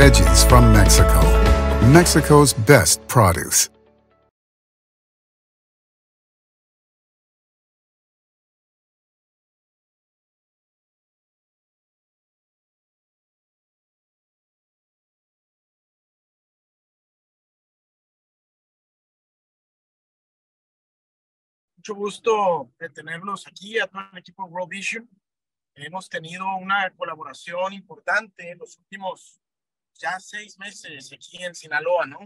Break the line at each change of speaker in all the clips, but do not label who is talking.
veggies from Mexico. Mexico's best produce.
Mucho gusto de tenerlos aquí a todo el equipo de World Vision. Hemos tenido una colaboración importante en los últimos ya 6 meses aquí en Sinaloa, ¿no?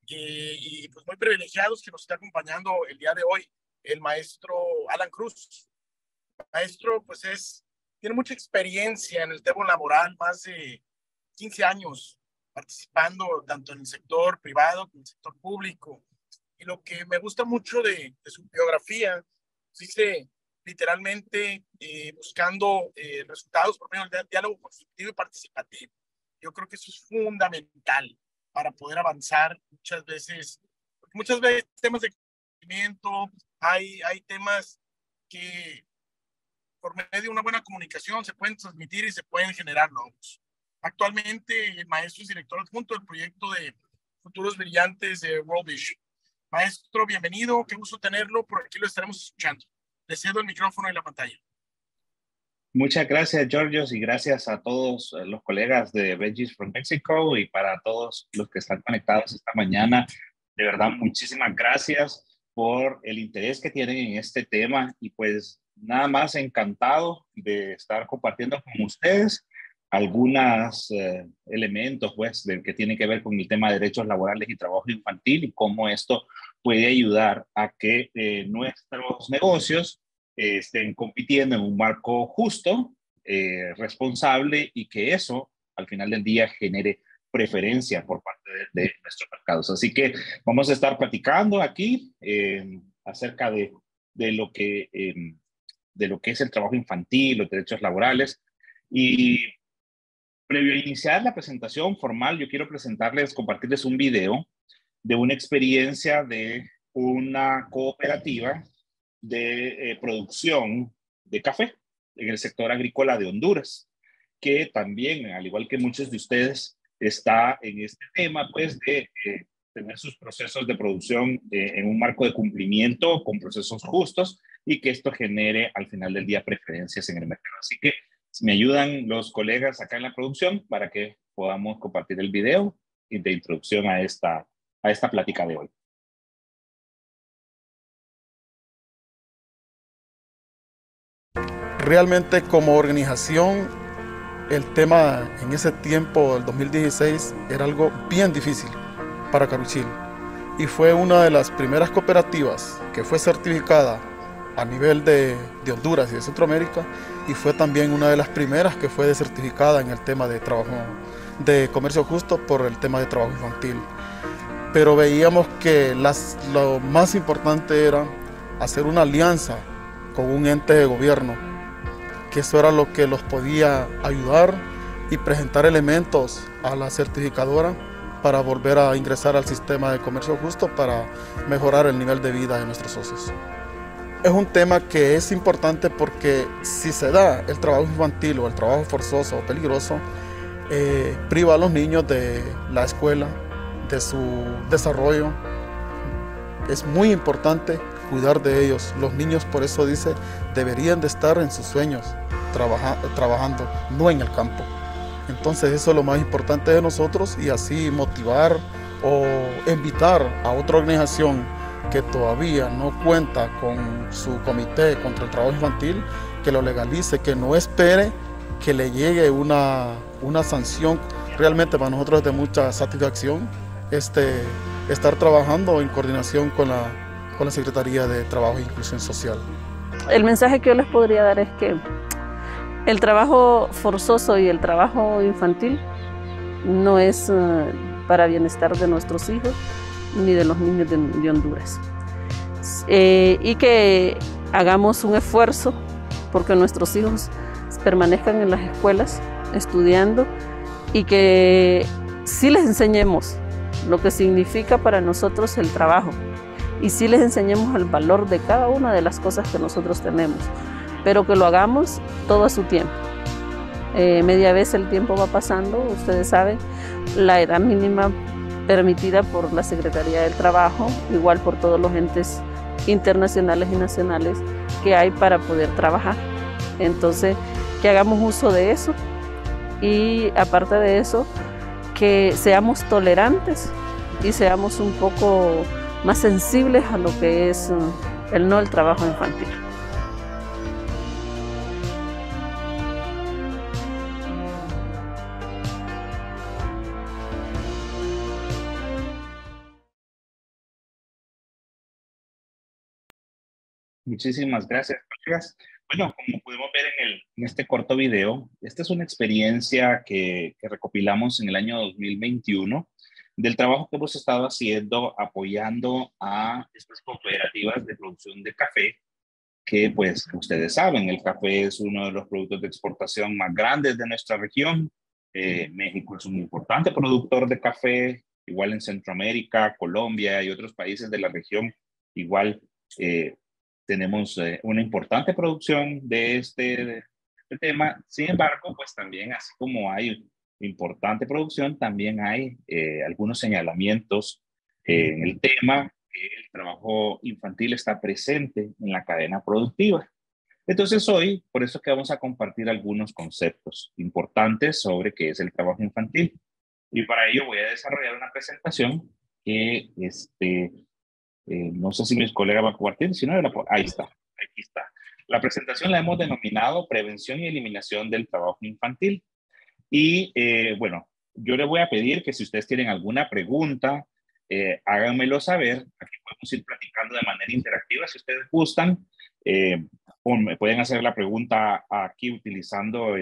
Y pues muy privilegiados que nos está acompañando el día de hoy el maestro Alan Cruz. El maestro pues tiene mucha experiencia en el tema laboral, más de 15 años participando tanto en el sector privado como en el sector público. Y lo que me gusta mucho de su biografía, dice literalmente buscando resultados por medio del diálogo constructivo y participativo. Yo creo que eso es fundamental para poder avanzar porque muchas veces temas de crecimiento, hay temas que por medio de una buena comunicación se pueden transmitir y se pueden generar logros. Actualmente el maestro es director adjunto del proyecto de Futuros Brillantes de World Vision. Maestro, bienvenido, qué gusto tenerlo, por aquí lo estaremos escuchando. Le cedo el micrófono y la pantalla.
Muchas gracias, Georgios, y gracias a todos los colegas de Veggies from Mexico y para todos los que están conectados esta mañana. De verdad, muchísimas gracias por el interés que tienen en este tema y pues nada más encantado de estar compartiendo con ustedes algunos elementos pues, que tienen que ver con el tema de derechos laborales y trabajo infantil y cómo esto puede ayudar a que nuestros negocios estén compitiendo en un marco justo, responsable y que eso al final del día genere preferencia por parte de nuestros mercados. Así que vamos a estar platicando aquí acerca de lo que es el trabajo infantil, los derechos laborales. Y previo a iniciar la presentación formal, yo quiero compartirles un video de una experiencia de una cooperativa de producción de café en el sector agrícola de Honduras, que también, al igual que muchos de ustedes, está en este tema, pues, de tener sus procesos de producción en un marco de cumplimiento con procesos justos y que esto genere al final del día preferencias en el mercado. Así que me ayudan los colegas acá en la producción para que podamos compartir el video de introducción a esta plática de hoy.
Realmente como organización, el tema en ese tiempo, el 2016, era algo bien difícil para Caruchil. Y fue una de las primeras cooperativas que fue certificada a nivel de Honduras y de Centroamérica, y fue también una de las primeras que fue certificada en el tema de trabajo, de comercio justo por el tema de trabajo infantil. Pero veíamos que lo más importante era hacer una alianza con un ente de gobierno, que eso era lo que los podía ayudar y presentar elementos a la certificadora para volver a ingresar al sistema de comercio justo para mejorar el nivel de vida de nuestros socios. Es un tema que es importante porque si se da el trabajo infantil o el trabajo forzoso o peligroso, priva a los niños de la escuela, de su desarrollo. Es muy importante cuidar de ellos. Los niños, por eso dice, deberían de estar en sus sueños, trabajando, no en el campo. Entonces eso es lo más importante de nosotros, y así motivar o invitar a otra organización que todavía no cuenta con su comité contra el trabajo infantil, que lo legalice, que no espere que le llegue una sanción. Realmente para nosotros es de mucha satisfacción estar trabajando en coordinación con la Secretaría de Trabajo e Inclusión Social.
El mensaje que yo les podría dar es que el trabajo forzoso y el trabajo infantil no es para bienestar de nuestros hijos ni de los niños de Honduras. Y que hagamos un esfuerzo porque nuestros hijos permanezcan en las escuelas estudiando, y que sí les enseñemos lo que significa para nosotros el trabajo, y sí les enseñemos el valor de cada una de las cosas que nosotros tenemos, pero que lo hagamos todo a su tiempo. media vez el tiempo va pasando, ustedes saben, la edad mínima permitida por la Secretaría del Trabajo, igual por todos los entes internacionales y nacionales que hay para poder trabajar. Entonces, que hagamos uso de eso y aparte de eso, que seamos tolerantes y seamos un poco más sensibles a lo que es el trabajo infantil.
Muchísimas gracias, colegas. Bueno, como pudimos ver en este corto video, esta es una experiencia que recopilamos en el año 2021 del trabajo que hemos estado haciendo apoyando a estas cooperativas de producción de café, que pues ustedes saben, el café es uno de los productos de exportación más grandes de nuestra región. México es un importante productor de café, igual en Centroamérica, Colombia y otros países de la región, igual tenemos una importante producción de este tema. Sin embargo, pues también, así como hay importante producción, también hay algunos señalamientos en el tema que el trabajo infantil está presente en la cadena productiva. Entonces hoy, por eso que vamos a compartir algunos conceptos importantes sobre qué es el trabajo infantil. Y para ello voy a desarrollar una presentación que no sé si mis colegas van a compartir, si no, ahí está, aquí está. La presentación la hemos denominado Prevención y Eliminación del Trabajo Infantil. Y bueno, yo les voy a pedir que si ustedes tienen alguna pregunta, háganmelo saber. Aquí podemos ir platicando de manera interactiva si ustedes gustan. Me pueden hacer la pregunta aquí utilizando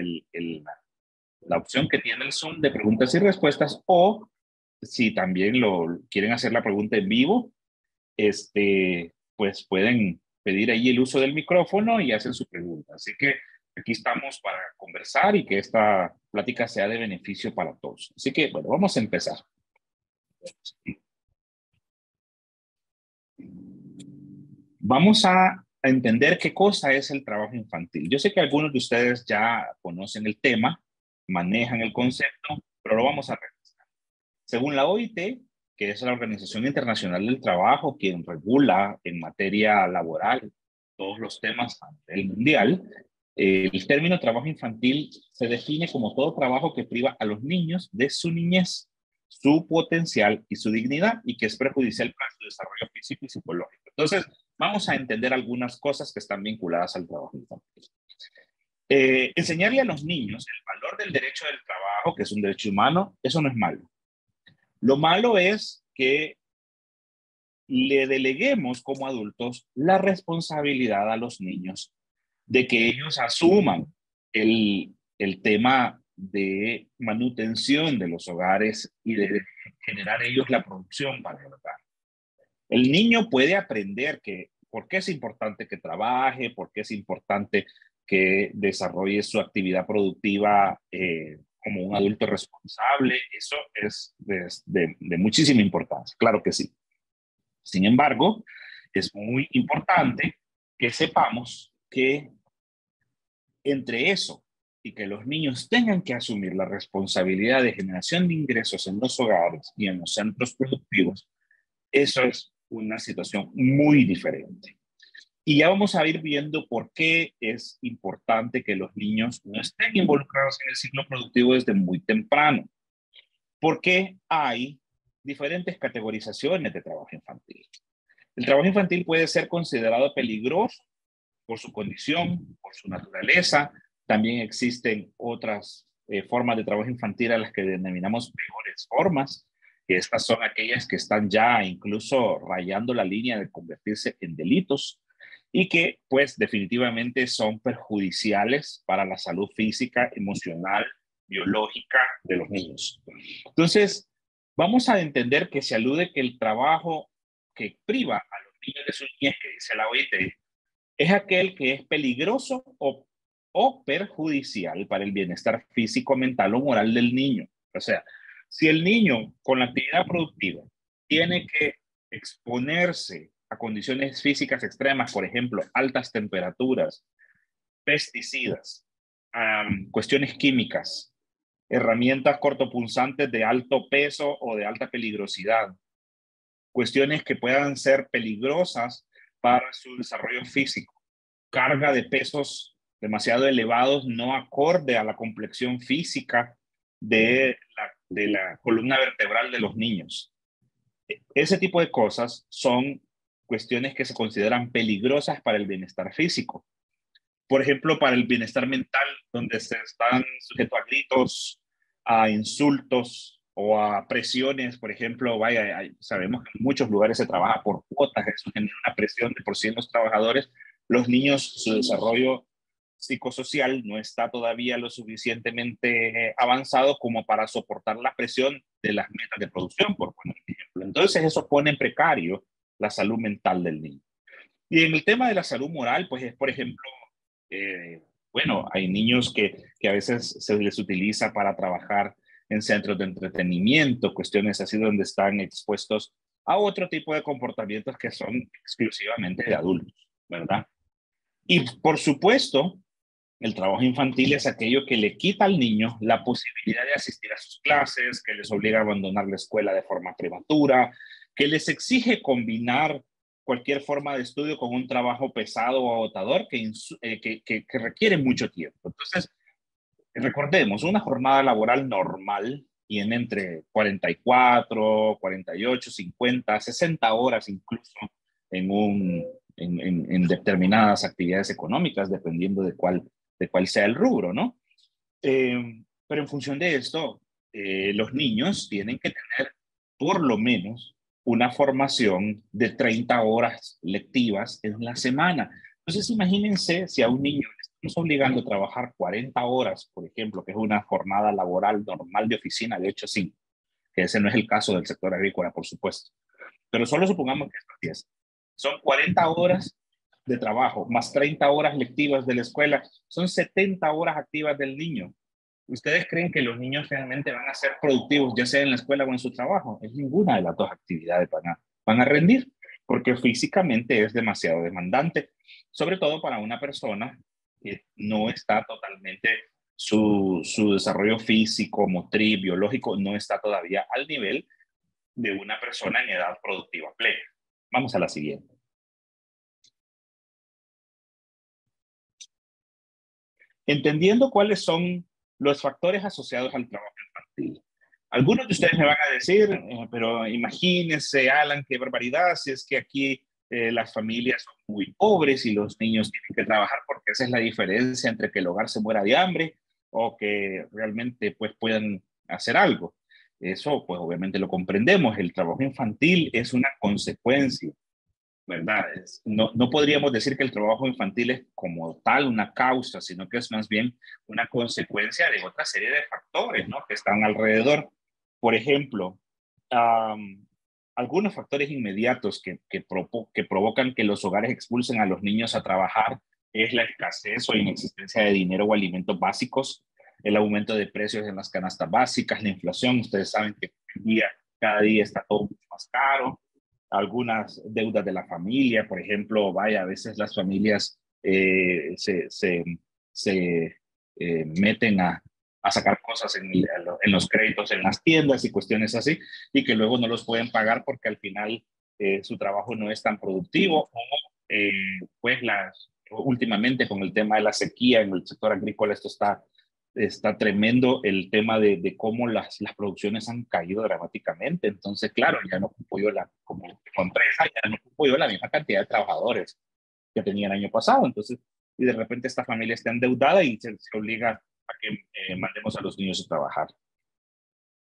la opción que tiene el Zoom de preguntas y respuestas, o si también quieren hacer la pregunta en vivo, pues pueden pedir ahí el uso del micrófono y hacen su pregunta. Así que aquí estamos para conversar y que esta plática sea de beneficio para todos. Así que, bueno, vamos a empezar. Vamos a entender qué cosa es el trabajo infantil. Yo sé que algunos de ustedes ya conocen el tema, manejan el concepto, pero lo vamos a revisar. Según la OIT, que es la Organización Internacional del Trabajo, quien regula en materia laboral todos los temas a nivel mundial, el término trabajo infantil se define como todo trabajo que priva a los niños de su niñez, su potencial y su dignidad, y que es perjudicial para su desarrollo físico y psicológico. Entonces, vamos a entender algunas cosas que están vinculadas al trabajo infantil. Enseñarle a los niños el valor del derecho del trabajo, que es un derecho humano, eso no es malo. Lo malo es que le deleguemos como adultos la responsabilidad a los niños de que ellos asuman el tema de manutención de los hogares y de generar ellos la producción para el hogar. El niño puede aprender por qué es importante que trabaje, por qué es importante que desarrolle su actividad productiva como un adulto responsable. Eso es de muchísima importancia, claro que sí. Sin embargo, es muy importante que sepamos que entre eso y que los niños tengan que asumir la responsabilidad de generación de ingresos en los hogares y en los centros productivos, eso es una situación muy diferente. Y ya vamos a ir viendo por qué es importante que los niños no estén involucrados en el ciclo productivo desde muy temprano. Porque hay diferentes categorizaciones de trabajo infantil. El trabajo infantil puede ser considerado peligroso por su condición, por su naturaleza. También existen otras formas de trabajo infantil a las que denominamos peores formas, que estas son aquellas que están ya incluso rayando la línea de convertirse en delitos y que pues definitivamente son perjudiciales para la salud física, emocional, biológica de los niños. Entonces, vamos a entender que se alude que el trabajo que priva a los niños de su niñez, que dice la OIT, es aquel que es peligroso o perjudicial para el bienestar físico, mental o moral del niño. O sea, si el niño con la actividad productiva tiene que exponerse a condiciones físicas extremas, por ejemplo, altas temperaturas, pesticidas, cuestiones químicas, herramientas cortopunzantes de alto peso o de alta peligrosidad, cuestiones que puedan ser peligrosas para su desarrollo físico, carga de pesos demasiado elevados no acorde a la complexión física de la columna vertebral de los niños. Ese tipo de cosas son cuestiones que se consideran peligrosas para el bienestar físico. Por ejemplo, para el bienestar mental, donde se están sujetos a gritos, a insultos o a presiones. Por ejemplo, sabemos que en muchos lugares se trabaja por cuotas, eso genera una presión de por sí en los trabajadores. Los niños, su desarrollo psicosocial no está todavía lo suficientemente avanzado como para soportar la presión de las metas de producción, por poner un ejemplo. Entonces eso pone en precario la salud mental del niño. Y en el tema de la salud moral, pues es, por ejemplo, hay niños que a veces se les utiliza para trabajar en centros de entretenimiento, cuestiones así donde están expuestos a otro tipo de comportamientos que son exclusivamente de adultos, ¿verdad? Y por supuesto, el trabajo infantil es aquello que le quita al niño la posibilidad de asistir a sus clases, que les obliga a abandonar la escuela de forma prematura, que les exige combinar cualquier forma de estudio con un trabajo pesado o agotador que requiere mucho tiempo. Entonces, recordemos, una jornada laboral normal tiene entre 44, 48, 50, 60 horas incluso en determinadas actividades económicas, dependiendo de cuál sea el rubro, ¿no? Pero en función de esto, los niños tienen que tener por lo menos una formación de 30 horas lectivas en la semana. Entonces, imagínense si a un niño le estamos obligando a trabajar 40 horas, por ejemplo, que es una jornada laboral normal de oficina de 8 a 5, que ese no es el caso del sector agrícola, por supuesto. Pero solo supongamos que esto es. Son 40 horas de trabajo, más 30 horas lectivas de la escuela, son 70 horas activas del niño. ¿Ustedes creen que los niños realmente van a ser productivos, ya sea en la escuela o en su trabajo? En ninguna de las dos actividades van a rendir, porque físicamente es demasiado demandante, sobre todo para una persona que no está totalmente, su desarrollo físico, motriz, biológico, no está todavía al nivel de una persona en edad productiva plena. Vamos a la siguiente. Entendiendo cuáles son los factores asociados al trabajo infantil. Algunos de ustedes me van a decir, pero imagínense, Alan, qué barbaridad, si es que aquí las familias son muy pobres y los niños tienen que trabajar, porque esa es la diferencia entre que el hogar se muera de hambre o que realmente pues puedan hacer algo. Eso pues obviamente lo comprendemos, el trabajo infantil es una consecuencia, ¿verdad? No podríamos decir que el trabajo infantil es como tal una causa, sino que es más bien una consecuencia de otra serie de factores, ¿no?, que están alrededor. Por ejemplo, algunos factores inmediatos que provocan que los hogares expulsen a los niños a trabajar es la escasez o inexistencia de dinero o alimentos básicos, el aumento de precios en las canastas básicas, la inflación. Ustedes saben que cada día está todo mucho más caro. Algunas deudas de la familia, por ejemplo, a veces las familias se meten a sacar cosas en los créditos en las tiendas y cuestiones así, y que luego no los pueden pagar porque al final su trabajo no es tan productivo, o pues últimamente con el tema de la sequía en el sector agrícola, esto está tremendo, el tema de cómo las producciones han caído dramáticamente. Entonces, claro, ya no ocupo yo como empresa, ya no ocupo yo la misma cantidad de trabajadores que tenía el año pasado. Entonces, y de repente esta familia está endeudada y se obliga a que mandemos a los niños a trabajar.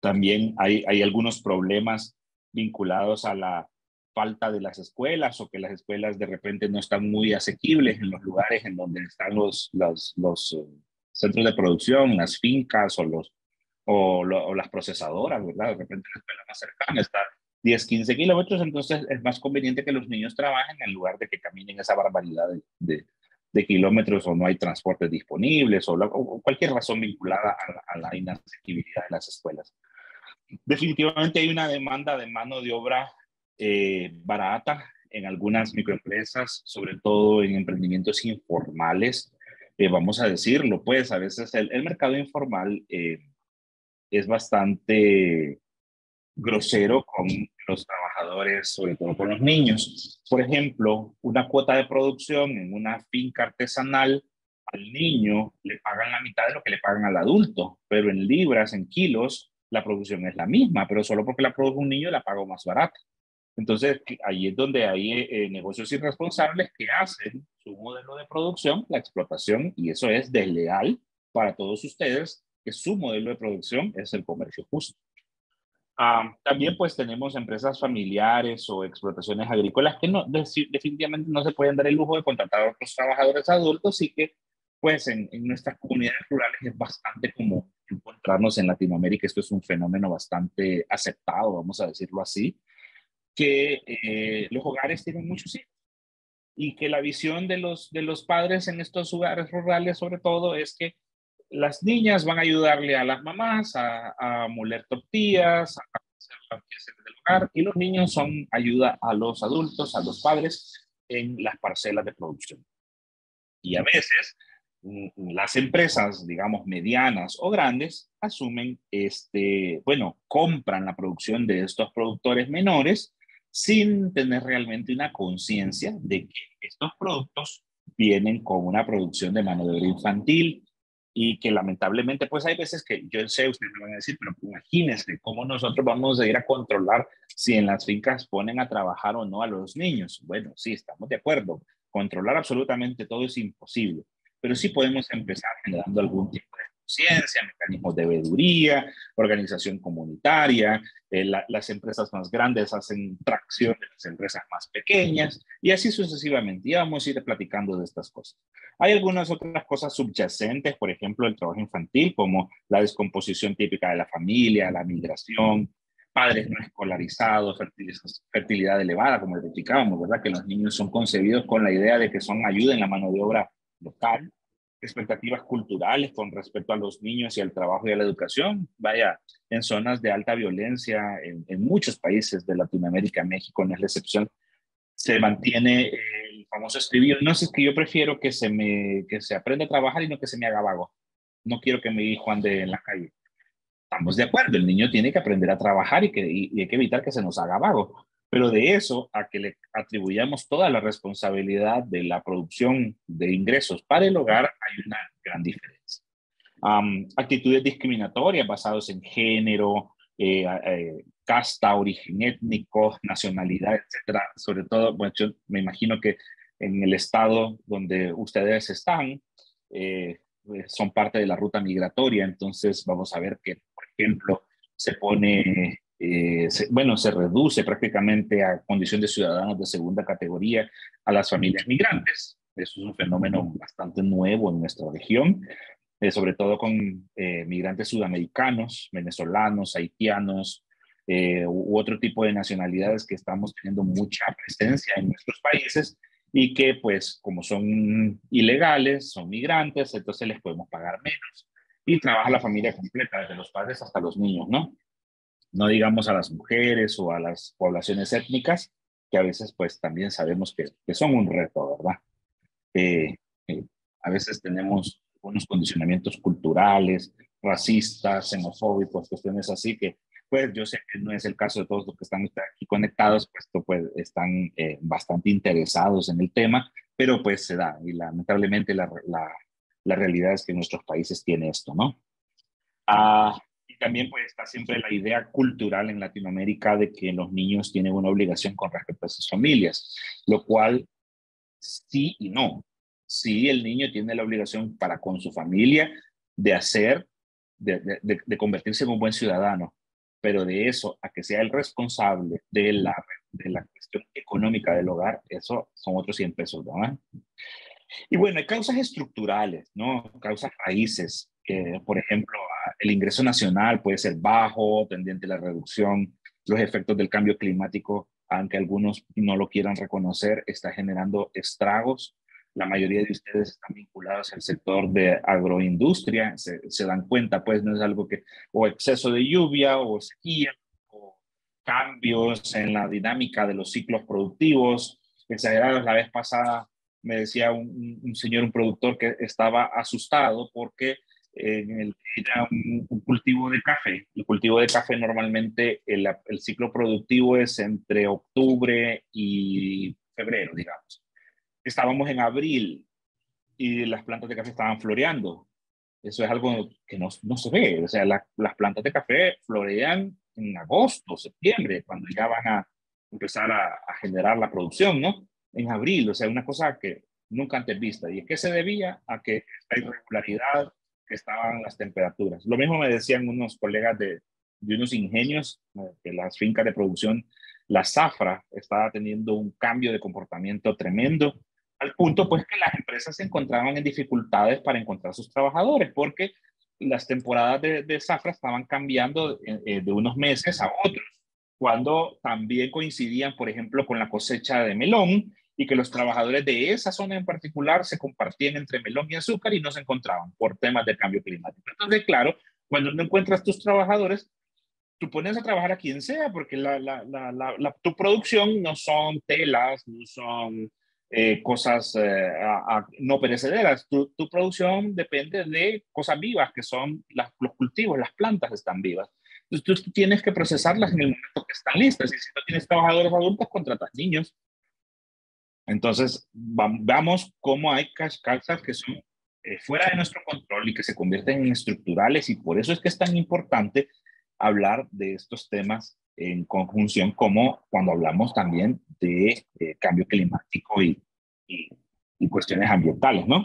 También hay algunos problemas vinculados a la falta de las escuelas, o que las escuelas de repente no están muy asequibles en los lugares en donde están los centros de producción, las fincas o las procesadoras, ¿verdad? De repente la escuela más cercana está 10, 15 kilómetros, entonces es más conveniente que los niños trabajen en lugar de que caminen esa barbaridad de kilómetros, o no hay transportes disponibles, o cualquier razón vinculada a la inaccesibilidad de las escuelas. Definitivamente hay una demanda de mano de obra barata en algunas microempresas, sobre todo en emprendimientos informales. vamos a decirlo, pues a veces el mercado informal es bastante grosero con los trabajadores, sobre todo con los niños. Por ejemplo, una cuota de producción en una finca artesanal, al niño le pagan la mitad de lo que le pagan al adulto, pero en libras, en kilos, la producción es la misma, pero solo porque la produce un niño la pago más barata. Entonces, ahí es donde hay negocios irresponsables que hacen su modelo de producción, la explotación, y eso es desleal para todos ustedes, que su modelo de producción es el comercio justo. También pues tenemos empresas familiares o explotaciones agrícolas que no, definitivamente no se pueden dar el lujo de contratar a otros trabajadores adultos y que pues en nuestras comunidades rurales es bastante común encontrarnos en Latinoamérica. Esto es un fenómeno bastante aceptado, vamos a decirlo así, que los hogares tienen muchos hijos y que la visión de los padres en estos hogares rurales sobre todo es que las niñas van a ayudarle a las mamás a moler tortillas, a hacer las quehaceres del hogar, y los niños son ayuda a los adultos, a los padres, en las parcelas de producción. Y a veces las empresas, digamos, medianas o grandes, asumen, bueno, compran la producción de estos productores menores sin tener realmente una conciencia de que estos productos vienen con una producción de mano de obra infantil y que lamentablemente, pues hay veces que yo sé, ustedes me van a decir, pero imagínense cómo nosotros vamos a ir a controlar si en las fincas ponen a trabajar o no a los niños. Bueno, sí, estamos de acuerdo. Controlar absolutamente todo es imposible, pero sí podemos empezar generando algún tipo de conciencia, mecanismos de veeduría, organización comunitaria. Las empresas más grandes hacen tracción de las empresas más pequeñas y así sucesivamente. Y vamos a ir platicando de estas cosas. Hay algunas otras cosas subyacentes, por ejemplo, el trabajo infantil, como la descomposición típica de la familia, la migración, padres no escolarizados, fertilidad elevada, como explicábamos, ¿verdad? Que los niños son concebidos con la idea de que son ayuda en la mano de obra local, expectativas culturales con respecto a los niños y al trabajo y a la educación. Vaya, en zonas de alta violencia, en muchos países de Latinoamérica, México no es la excepción, se mantiene el famoso estribillo: no, es que yo prefiero que se aprenda a trabajar y no que se me haga vago. No quiero que mi hijo ande en la calle. Estamos de acuerdo, el niño tiene que aprender a trabajar y hay que evitar que se nos haga vago. Pero de eso a que le atribuyamos toda la responsabilidad de la producción de ingresos para el hogar, hay una gran diferencia. Actitudes discriminatorias basadas en género, casta, origen étnico, nacionalidad, etcétera. Sobre todo, bueno, yo me imagino que en el estado donde ustedes están, son parte de la ruta migratoria, entonces vamos a ver que, por ejemplo, se pone, se reduce prácticamente a condición de ciudadanos de segunda categoría a las familias migrantes. Eso es un fenómeno bastante nuevo en nuestra región, sobre todo con migrantes sudamericanos, venezolanos, haitianos, u otro tipo de nacionalidades que estamos teniendo mucha presencia en nuestros países y que pues como son ilegales, son migrantes, entonces les podemos pagar menos y trabaja la familia completa, desde los padres hasta los niños, ¿no? No digamos a las mujeres o a las poblaciones étnicas, que a veces pues también sabemos que son un reto, ¿verdad? Eh, a veces tenemos unos condicionamientos culturales, racistas, xenofóbicos, cuestiones así que, pues yo sé que no es el caso de todos los que están aquí conectados, puesto pues están bastante interesados en el tema, pero pues se da y lamentablemente la realidad es que nuestros países tienen esto, ¿no? Y también pues está siempre la idea cultural en Latinoamérica de que los niños tienen una obligación con respecto a sus familias, lo cual sí y no. Sí, el niño tiene la obligación para con su familia de convertirse en un buen ciudadano, pero de eso a que sea el responsable de la cuestión económica del hogar, eso son otros 100 pesos, ¿no? Y bueno, hay causas estructurales, ¿no? Causas raíces, que por ejemplo, el ingreso nacional puede ser bajo, tendiente a la reducción, los efectos del cambio climático, aunque algunos no lo quieran reconocer, está generando estragos. La mayoría de ustedes están vinculados al sector de agroindustria, se dan cuenta, pues no es algo que, o exceso de lluvia, o sequía, o cambios en la dinámica de los ciclos productivos, exagerados. La vez pasada me decía un señor, un productor, que estaba asustado porque era un cultivo de café. El cultivo de café normalmente el ciclo productivo es entre octubre y febrero, digamos. Estábamos en abril y las plantas de café estaban floreando. Eso es algo que no se ve. O sea, las plantas de café florean en agosto, septiembre, cuando ya van a empezar a generar la producción, ¿no? En abril, o sea, una cosa que nunca antes vista. ¿Y es que se debía? A que la irregularidad que estaban las temperaturas. Lo mismo me decían unos colegas de unos ingenios, que las fincas de producción, la zafra estaba teniendo un cambio de comportamiento tremendo, al punto pues que las empresas se encontraban en dificultades para encontrar sus trabajadores, porque las temporadas de zafra estaban cambiando de unos meses a otros, cuando también coincidían, por ejemplo, con la cosecha de melón, y que los trabajadores de esa zona en particular se compartían entre melón y azúcar y no se encontraban por temas de cambio climático. Entonces, claro, cuando no encuentras tus trabajadores, tú pones a trabajar a quien sea, porque tu producción no son telas, no son cosas no perecederas. Tu producción depende de cosas vivas, que son los cultivos, las plantas están vivas. Entonces tú tienes que procesarlas en el momento que están listas. Y si no tienes trabajadores adultos, contratas niños. Entonces, vamos cómo hay causas que son fuera de nuestro control y que se convierten en estructurales, y por eso es que es tan importante hablar de estos temas en conjunción, como cuando hablamos también de cambio climático y cuestiones ambientales, ¿no?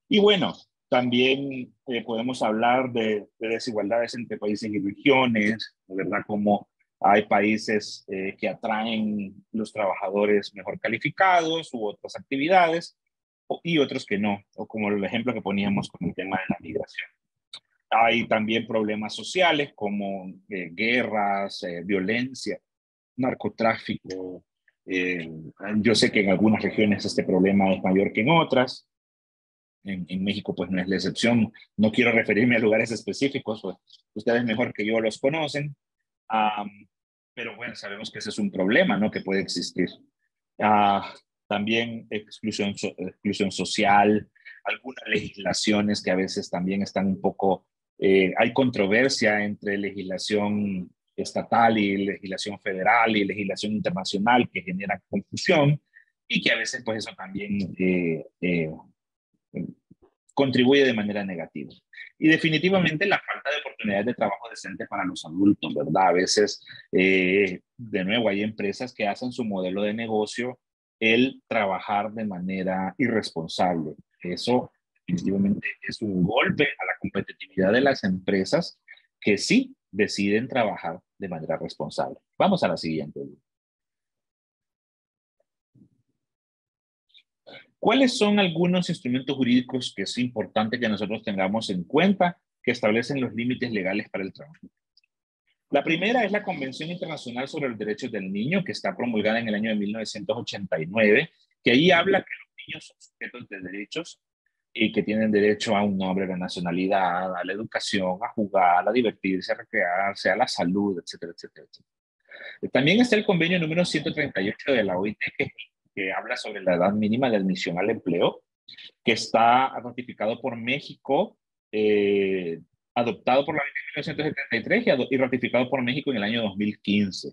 Y bueno, también podemos hablar de desigualdades entre países y regiones, ¿verdad? Como hay países que atraen los trabajadores mejor calificados u otras actividades, y otros que no, o como el ejemplo que poníamos con el tema de la migración. Hay también problemas sociales como guerras, violencia, narcotráfico. Yo sé que en algunas regiones este problema es mayor que en otras. En México pues no es la excepción. No quiero referirme a lugares específicos, pues ustedes mejor que yo los conocen. Pero bueno, sabemos que ese es un problema, ¿no? Que puede existir. También exclusión social, algunas legislaciones que a veces también están un poco, hay controversia entre legislación estatal y legislación federal y legislación internacional, que genera confusión, y que a veces pues eso también contribuye de manera negativa. Y definitivamente la falta de oportunidades de trabajo decente para los adultos, ¿verdad? A veces, de nuevo, hay empresas que hacen su modelo de negocio el trabajar de manera irresponsable. Eso definitivamente es un golpe a la competitividad de las empresas que sí deciden trabajar de manera responsable. Vamos a la siguiente. ¿Cuáles son algunos instrumentos jurídicos que es importante que nosotros tengamos en cuenta que establecen los límites legales para el trabajo? La primera es la Convención Internacional sobre los Derechos del Niño, que está promulgada en el año de 1989, que ahí habla que los niños son sujetos de derechos y que tienen derecho a un nombre, a la nacionalidad, a la educación, a jugar, a divertirse, a recrearse, a la salud, etcétera, etcétera, etcétera. También está el convenio número 138 de la OIT, que habla sobre la edad mínima de admisión al empleo, que está ratificado por México, adoptado por la ley de 1973 y ratificado por México en el año 2015.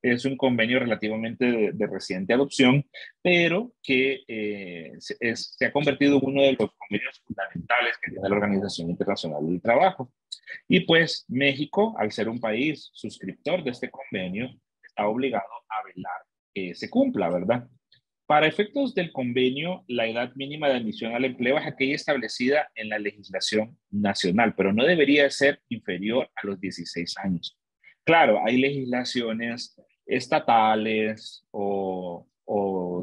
Es un convenio relativamente de reciente adopción, pero que se ha convertido en uno de los convenios fundamentales que tiene la Organización Internacional del Trabajo. Y pues México, al ser un país suscriptor de este convenio, está obligado a velar que se cumpla, ¿verdad? Para efectos del convenio, la edad mínima de admisión al empleo es aquella establecida en la legislación nacional, pero no debería ser inferior a los 16 años. Claro, hay legislaciones estatales o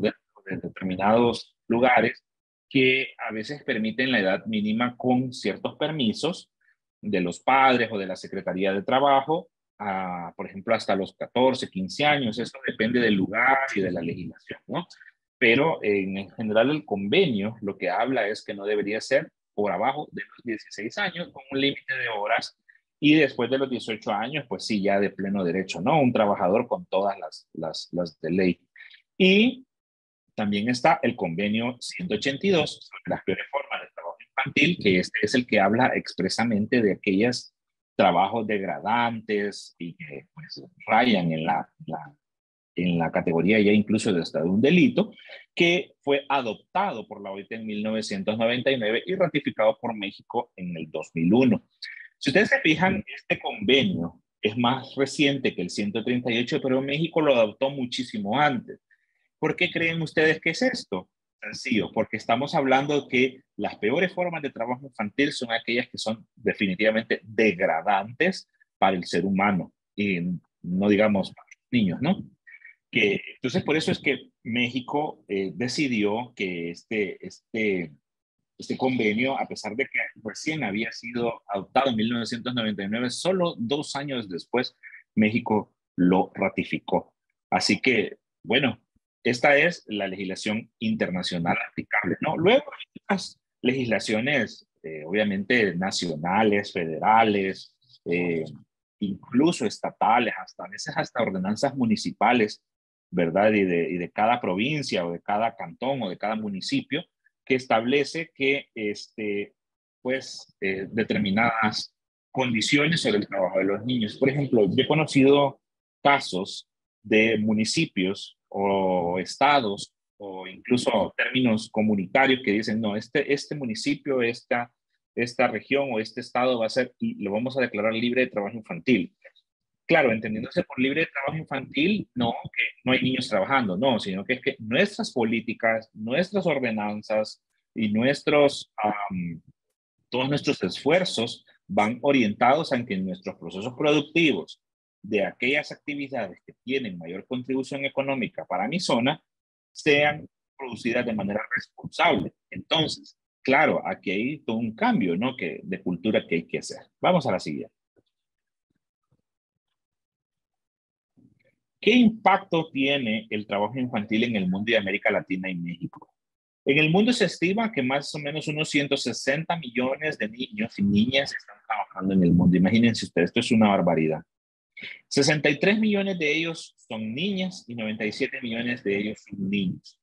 de determinados lugares que a veces permiten la edad mínima con ciertos permisos de los padres o de la Secretaría de Trabajo, por ejemplo, hasta los 14, 15 años. Eso depende del lugar y de la legislación, ¿no? Pero en general el convenio lo que habla es que no debería ser por abajo de los 16 años, con un límite de horas, y después de los 18 años, pues sí, ya de pleno derecho, ¿no? Un trabajador con todas las de ley. Y también está el convenio 182 sobre las peores formas de trabajo infantil, que este es el que habla expresamente de aquellos trabajos degradantes y que pues, rayan en la categoría ya incluso de hasta de un delito, que fue adoptado por la OIT en 1999 y ratificado por México en el 2001. Si ustedes se fijan, este convenio es más reciente que el 138, pero México lo adoptó muchísimo antes. ¿Por qué creen ustedes que es esto? Sencillo, porque estamos hablando de que las peores formas de trabajo infantil son aquellas que son definitivamente degradantes para el ser humano y no digamos para los niños, ¿no? Entonces, por eso es que México decidió que este convenio, a pesar de que recién había sido adoptado en 1999, solo 2 años después, México lo ratificó. Así que, bueno, esta es la legislación internacional aplicable, ¿no? Luego hay otras legislaciones, obviamente nacionales, federales, incluso estatales, hasta a veces hasta ordenanzas municipales, ¿verdad? Y de cada provincia o de cada cantón o de cada municipio que establece que determinadas condiciones sobre el trabajo de los niños. Por ejemplo, yo he conocido casos de municipios o estados o incluso términos comunitarios que dicen, no, este municipio, esta región o este estado lo vamos a declarar libre de trabajo infantil. Claro, entendiéndose por libre de trabajo infantil, no que no hay niños trabajando, no, sino que es que nuestras políticas, nuestras ordenanzas y todos nuestros esfuerzos van orientados a que nuestros procesos productivos de aquellas actividades que tienen mayor contribución económica para mi zona sean producidas de manera responsable. Entonces, claro, aquí hay todo un cambio, ¿no? De cultura que hay que hacer. Vamos a la siguiente. ¿Qué impacto tiene el trabajo infantil en el mundo de América Latina y México? En el mundo se estima que más o menos unos 160 millones de niños y niñas están trabajando en el mundo. Imagínense ustedes, esto es una barbaridad. 63 millones de ellos son niñas y 97 millones de ellos son niños.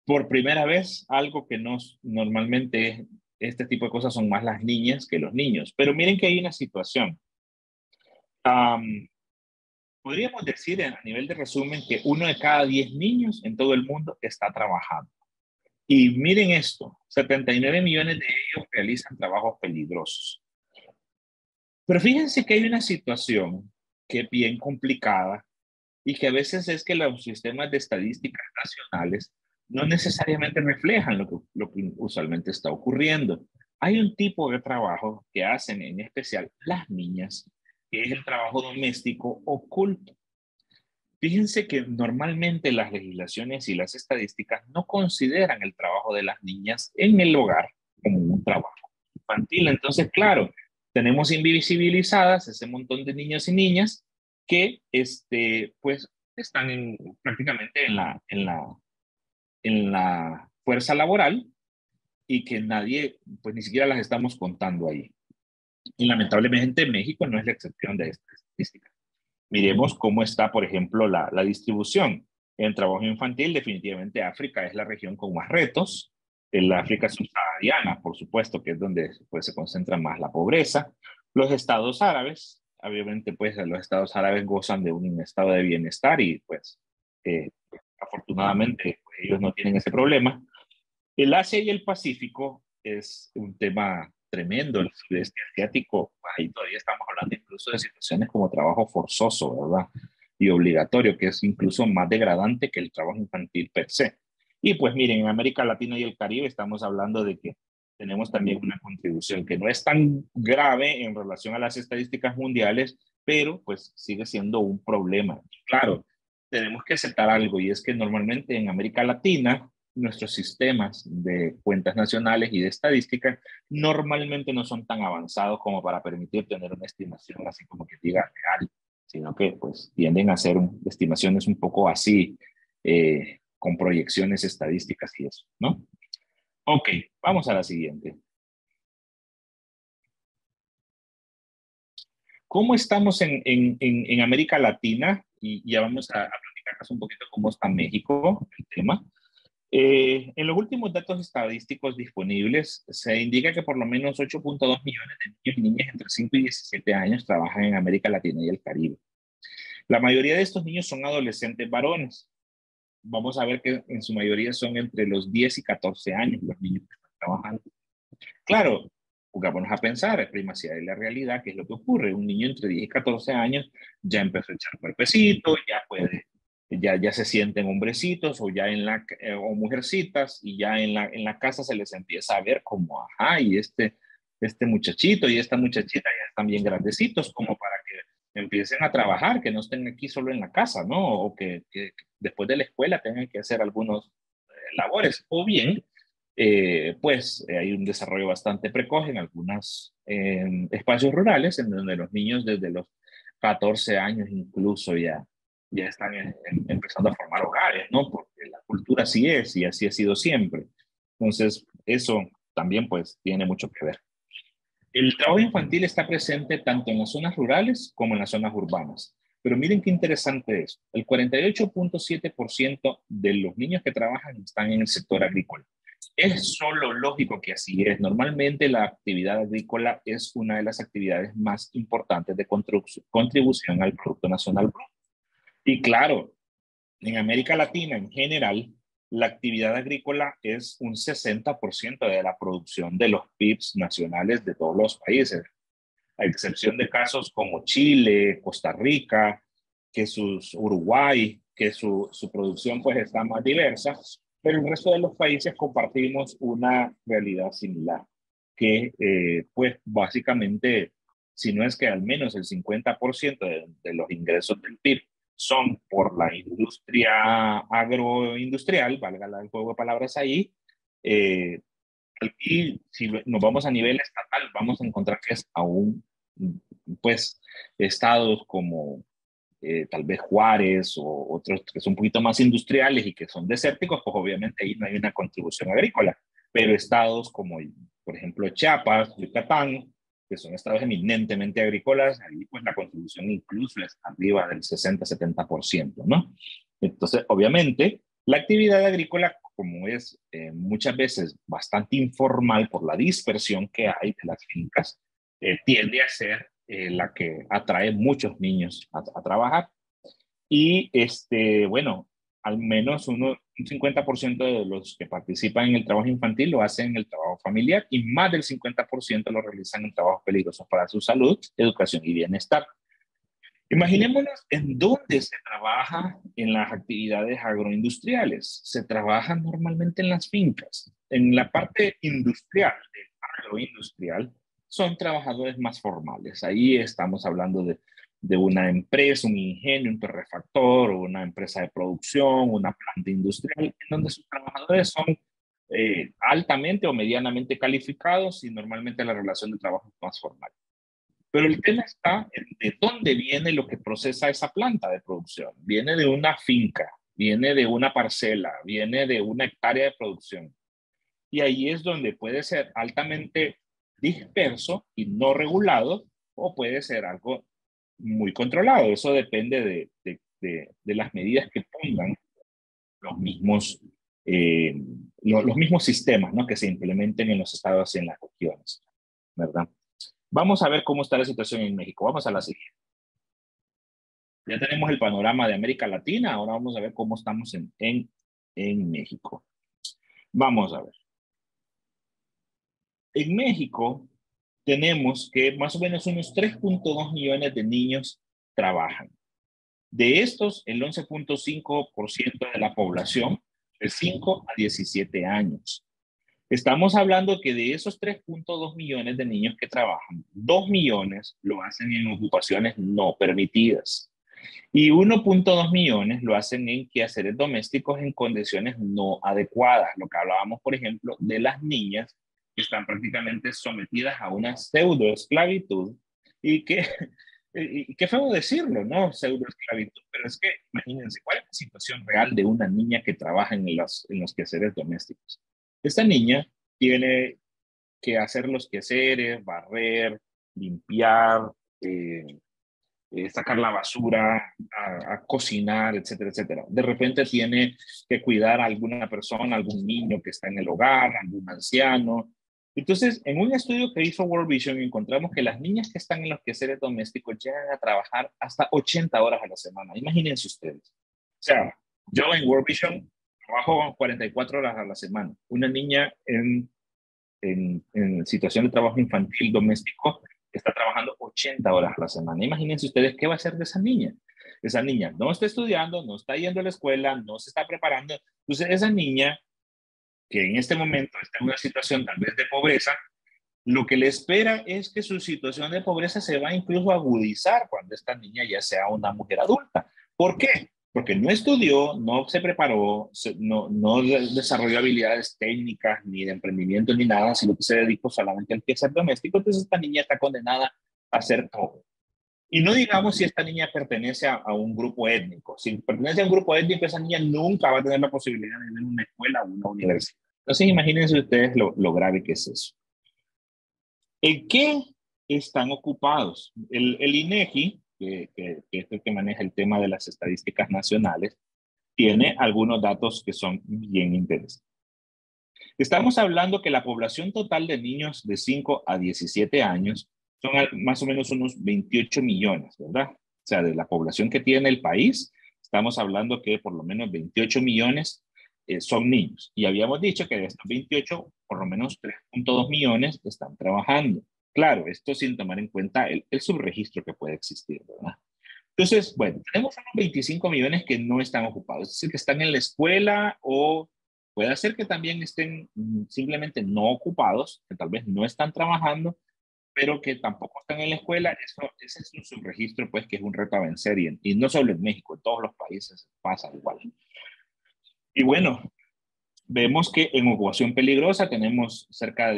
Por primera vez, algo que normalmente este tipo de cosas son más las niñas que los niños. Pero miren que hay una situación. Podríamos decir a nivel de resumen que 1 de cada 10 niños en todo el mundo está trabajando. Y miren esto, 79 millones de ellos realizan trabajos peligrosos. Pero fíjense que hay una situación que es bien complicada y que a veces es que los sistemas de estadísticas nacionales no necesariamente reflejan lo que usualmente está ocurriendo. Hay un tipo de trabajo que hacen en especial las niñas, que es el trabajo doméstico oculto. Fíjense que normalmente las legislaciones y las estadísticas no consideran el trabajo de las niñas en el hogar como un trabajo infantil. Entonces, claro, tenemos invisibilizadas ese montón de niños y niñas que pues están prácticamente en la fuerza laboral y que nadie, pues ni siquiera las estamos contando ahí. Y lamentablemente México no es la excepción de esta estadística. Miremos cómo está, por ejemplo, la distribución. En trabajo infantil, definitivamente África es la región con más retos. En la África subsahariana, por supuesto, que es donde pues, se concentra más la pobreza. Los estados árabes, obviamente, pues los estados árabes gozan de un estado de bienestar y pues afortunadamente pues, ellos no tienen ese problema. El Asia y el Pacífico es un tema tremendo. El sudeste asiático, ahí todavía estamos hablando incluso de situaciones como trabajo forzoso, ¿verdad? Y obligatorio, que es incluso más degradante que el trabajo infantil per se. Y pues miren, en América Latina y el Caribe estamos hablando de que tenemos también una contribución que no es tan grave en relación a las estadísticas mundiales, pero pues sigue siendo un problema. Y claro, tenemos que aceptar algo y es que normalmente en América Latina nuestros sistemas de cuentas nacionales y de estadísticas normalmente no son tan avanzados como para permitir tener una estimación así como que diga real, sino que pues tienden a ser estimaciones un poco así, con proyecciones estadísticas y eso, ¿no? Ok, vamos a la siguiente. ¿Cómo estamos en América Latina? Y ya vamos a platicar un poquito cómo está México, el tema. En los últimos datos estadísticos disponibles, se indica que por lo menos 8.2 millones de niños y niñas entre 5 y 17 años trabajan en América Latina y el Caribe. La mayoría de estos niños son adolescentes varones. Vamos a ver que en su mayoría son entre los 10 y 14 años los niños que están trabajando. Claro, pongámonos a pensar, es primacía de la realidad, ¿qué es lo que ocurre? Un niño entre 10 y 14 años ya empezó a echar cuerpecito, ya se sienten hombrecitos o ya o mujercitas, y ya en la casa se les empieza a ver como, ajá, y este muchachito y esta muchachita ya están bien grandecitos como para que empiecen a trabajar, que no estén aquí solo en la casa, ¿no? O que después de la escuela tengan que hacer algunos labores, o bien hay un desarrollo bastante precoz en algunos espacios rurales, en donde los niños desde los 14 años incluso ya están empezando a formar hogares, ¿no? Porque la cultura así es y así ha sido siempre. Entonces, eso también pues tiene mucho que ver. El trabajo infantil está presente tanto en las zonas rurales como en las zonas urbanas. Pero miren qué interesante es. El 48.7% de los niños que trabajan están en el sector agrícola. Es solo lógico que así es. Normalmente la actividad agrícola es una de las actividades más importantes de contribución al Producto Nacional Bruto. Y claro, en América Latina en general, la actividad agrícola es un 60% de la producción de los PIBs nacionales de todos los países, a excepción de casos como Chile, Costa Rica, Uruguay, que su producción pues está más diversa, pero el resto de los países compartimos una realidad similar, que pues básicamente, si no es que al menos el 50% de los ingresos del PIB son por la industria agroindustrial, valga el juego de palabras ahí, y si nos vamos a nivel estatal, vamos a encontrar que es aún, pues, estados como tal vez Juárez o otros que son un poquito más industriales y que son desérticos, pues obviamente ahí no hay una contribución agrícola. Pero estados como, por ejemplo, Chiapas, Yucatán, que son estados eminentemente agrícolas, ahí pues la contribución incluso es arriba del 60-70%, ¿no? Entonces, obviamente, la actividad agrícola, como es muchas veces bastante informal por la dispersión que hay de las fincas, tiende a ser la que atrae muchos niños a trabajar. Y bueno, al menos un 50% de los que participan en el trabajo infantil lo hacen en el trabajo familiar y más del 50% lo realizan en trabajos peligrosos para su salud, educación y bienestar. Imaginémonos en dónde se trabaja en las actividades agroindustriales. Se trabaja normalmente en las fincas. En la parte industrial, agroindustrial, son trabajadores más formales. Ahí estamos hablando de una empresa, un ingenio, un torrefactor, o una empresa de producción, una planta industrial, en donde sus trabajadores son altamente o medianamente calificados y normalmente la relación de trabajo es más formal. Pero el tema está en de dónde viene lo que procesa esa planta de producción. Viene de una finca, viene de una parcela, viene de una hectárea de producción. Y ahí es donde puede ser altamente disperso y no regulado, o puede ser algo muy controlado. Eso depende de las medidas que pongan los mismos, los mismos sistemas, ¿no?, que se implementen en los estados y en las regiones, ¿verdad? Vamos a ver cómo está la situación en México. Vamos a la siguiente. Ya tenemos el panorama de América Latina. Ahora vamos a ver cómo estamos en México. Vamos a ver. En México tenemos que más o menos unos 3.2 millones de niños trabajan. De estos, el 11.5% de la población de 5 a 17 años. Estamos hablando que de esos 3.2 millones de niños que trabajan, 2 millones lo hacen en ocupaciones no permitidas y 1.2 millones lo hacen en quehaceres domésticos en condiciones no adecuadas. Lo que hablábamos, por ejemplo, de las niñas que están prácticamente sometidas a una pseudoesclavitud y qué feo decirlo, ¿no? Pseudoesclavitud, pero es que imagínense, ¿cuál es la situación real de una niña que trabaja en los quehaceres domésticos? Esta niña tiene que hacer los quehaceres, barrer, limpiar, sacar la basura, a cocinar, etcétera, etcétera. De repente tiene que cuidar a alguna persona, algún niño que está en el hogar, algún anciano. Entonces, en un estudio que hizo World Vision, encontramos que las niñas que están en los quehaceres domésticos llegan a trabajar hasta 80 horas a la semana. Imagínense ustedes. O sea, yo en World Vision trabajo 44 horas a la semana. Una niña en situación de trabajo infantil doméstico está trabajando 80 horas a la semana. Imagínense ustedes qué va a hacer de esa niña. Esa niña no está estudiando, no está yendo a la escuela, no se está preparando. Entonces, esa niña que en este momento está en una situación tal vez de pobreza, lo que le espera es que su situación de pobreza se va incluso a agudizar cuando esta niña ya sea una mujer adulta. ¿Por qué? Porque no estudió, no se preparó, no desarrolló habilidades técnicas, ni de emprendimiento, ni nada, sino que se dedicó solamente al quehacer doméstico. Entonces esta niña está condenada a hacer todo. Y no digamos si esta niña pertenece a un grupo étnico. Si pertenece a un grupo étnico, esa niña nunca va a tener la posibilidad de ir a una escuela o una universidad. Entonces imagínense ustedes lo grave que es eso. ¿En qué están ocupados? El INEGI, que es el que maneja el tema de las estadísticas nacionales, tiene algunos datos que son bien interesantes. Estamos hablando que la población total de niños de 5 a 17 años son más o menos unos 28 millones, ¿verdad? O sea, de la población que tiene el país, estamos hablando que por lo menos 28 millones son niños. Y habíamos dicho que de estos 28, por lo menos 3.2 millones están trabajando. Claro, esto sin tomar en cuenta el subregistro que puede existir, ¿verdad? Entonces, bueno, tenemos unos 25 millones que no están ocupados, es decir, que están en la escuela o puede ser que también estén simplemente no ocupados, que tal vez no están trabajando, pero que tampoco están en la escuela. Ese es un subregistro, pues, que es un reto a vencer y no solo en México, en todos los países pasa igual. Y bueno, vemos que en ocupación peligrosa tenemos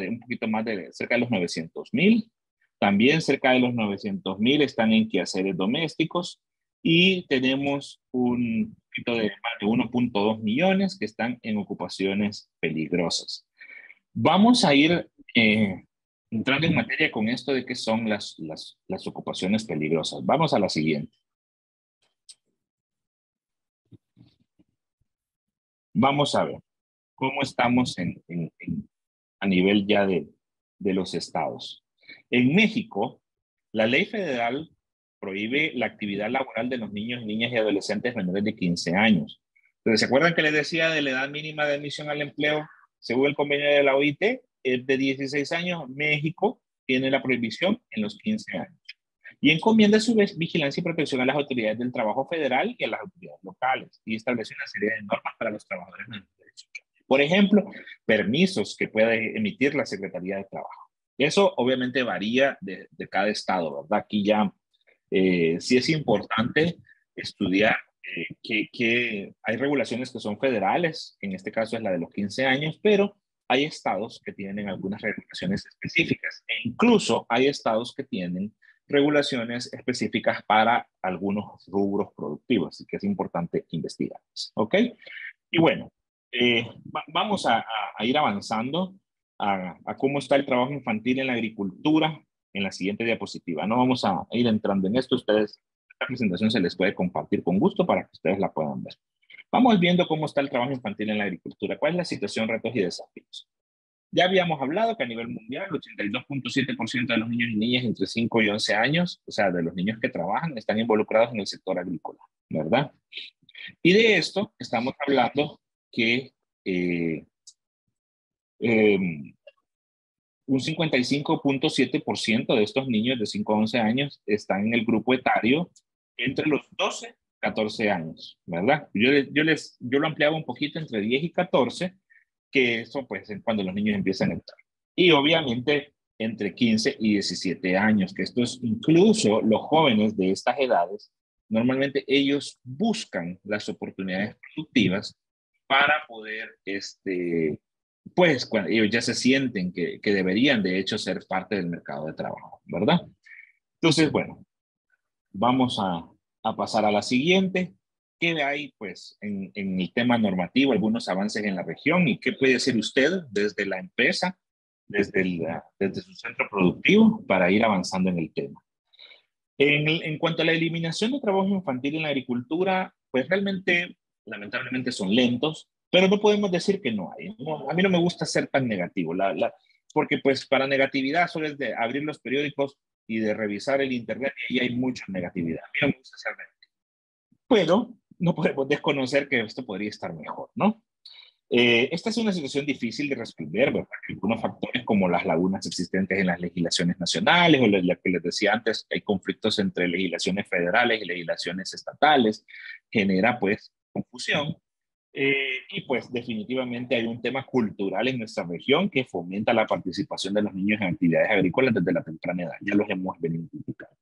un poquito más cerca de los 900,000. También cerca de los 900,000 están en quehaceres domésticos y tenemos un poquito de más de 1.2 millones que están en ocupaciones peligrosas. Vamos a ir entrando en materia con esto de qué son las ocupaciones peligrosas. Vamos a la siguiente. Vamos a ver cómo estamos a nivel ya de los estados. En México, la ley federal prohíbe la actividad laboral de los niños, niñas y adolescentes menores de 15 años. Entonces, ¿se acuerdan que les decía de la edad mínima de admisión al empleo? Según el convenio de la OIT, es de 16 años. México tiene la prohibición en los 15 años. Y encomienda su vigilancia y protección a las autoridades del trabajo federal y a las autoridades locales. Y establece una serie de normas para los trabajadores menores de 18 años. Por ejemplo, permisos que puede emitir la Secretaría de Trabajo. Eso obviamente varía de cada estado, ¿verdad? Aquí ya sí es importante estudiar que hay regulaciones que son federales, en este caso es la de los 15 años, pero hay estados que tienen algunas regulaciones específicas e incluso hay estados que tienen regulaciones específicas para algunos rubros productivos, así que es importante investigar, ¿ok? Y bueno, vamos a ir avanzando a cómo está el trabajo infantil en la agricultura en la siguiente diapositiva. No vamos a ir entrando en esto, ustedes, esta presentación se les puede compartir con gusto para que ustedes la puedan ver. Vamos viendo cómo está el trabajo infantil en la agricultura, cuál es la situación, retos y desafíos. Ya habíamos hablado que a nivel mundial, el 82.7% de los niños y niñas entre 5 y 11 años, o sea, de los niños que trabajan, están involucrados en el sector agrícola, ¿verdad? Y de esto estamos hablando que un 55.7% de estos niños de 5 a 11 años están en el grupo etario entre los 12 y 14 años, ¿verdad? Yo lo ampliaba un poquito entre 10 y 14, que eso pues es cuando los niños empiezan a entrar. Y obviamente entre 15 y 17 años, que esto es incluso los jóvenes de estas edades, normalmente ellos buscan las oportunidades productivas para poder, pues cuando ellos ya se sienten que deberían de hecho ser parte del mercado de trabajo, ¿verdad? Entonces, bueno, vamos a pasar a la siguiente. ¿Qué hay pues en el tema normativo, algunos avances en la región y qué puede hacer usted desde la empresa, desde su centro productivo para ir avanzando en el tema? En cuanto a la eliminación de trabajo infantil en la agricultura, pues realmente, lamentablemente son lentos, pero no podemos decir que no hay. No, a mí no me gusta ser tan negativo, porque pues para negatividad solo es de abrir los periódicos y de revisar el internet y ahí hay mucha negatividad. A mí no me gusta ser negativo. Pero no podemos desconocer que esto podría estar mejor, ¿no? Esta es una situación difícil de resolver, ¿verdad? Algunos factores como las lagunas existentes en las legislaciones nacionales o la que les decía antes, hay conflictos entre legislaciones federales y legislaciones estatales, genera pues confusión. Y pues definitivamente hay un tema cultural en nuestra región que fomenta la participación de los niños en actividades agrícolas desde la temprana edad. Ya los hemos venido criticando.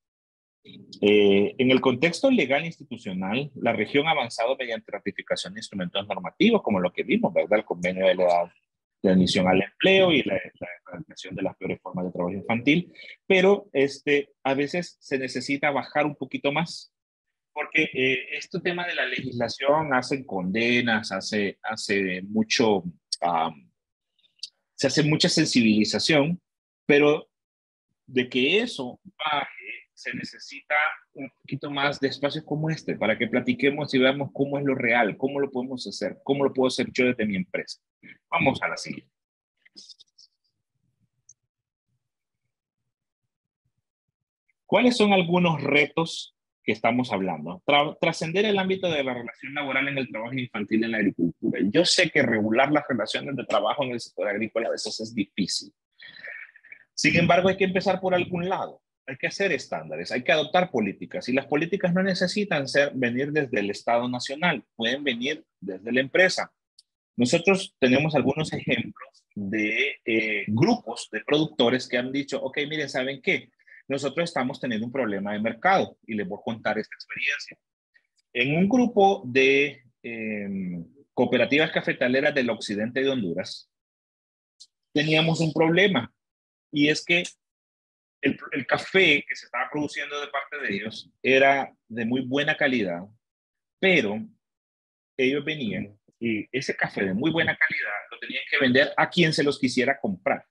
En el contexto legal e institucional, la región ha avanzado mediante ratificación de instrumentos normativos, como lo que vimos, ¿verdad? El convenio de la admisión al empleo y la erradicación de las peores formas de trabajo infantil, pero a veces se necesita bajar un poquito más, porque este tema de la legislación hace condenas, hace mucho, se hace mucha sensibilización, pero de que eso baje, se necesita un poquito más de espacios como este para que platiquemos y veamos cómo es lo real, cómo lo podemos hacer, cómo lo puedo hacer yo desde mi empresa. Vamos a la siguiente. ¿Cuáles son algunos retos que estamos hablando? Trascender el ámbito de la relación laboral en el trabajo infantil en la agricultura. Yo sé que regular las relaciones de trabajo en el sector agrícola a veces es difícil. Sin embargo, hay que empezar por algún lado. Hay que hacer estándares, hay que adoptar políticas. Y las políticas no necesitan venir desde el Estado nacional, pueden venir desde la empresa. Nosotros tenemos algunos ejemplos de grupos de productores que han dicho, ok, miren, ¿saben qué? Nosotros estamos teniendo un problema de mercado y les voy a contar esta experiencia. En un grupo de cooperativas cafetaleras del occidente de Honduras, teníamos un problema y es que el café que se estaba produciendo de parte de ellos era de muy buena calidad, pero ellos venían y ese café de muy buena calidad lo tenían que vender a quien se los quisiera comprar,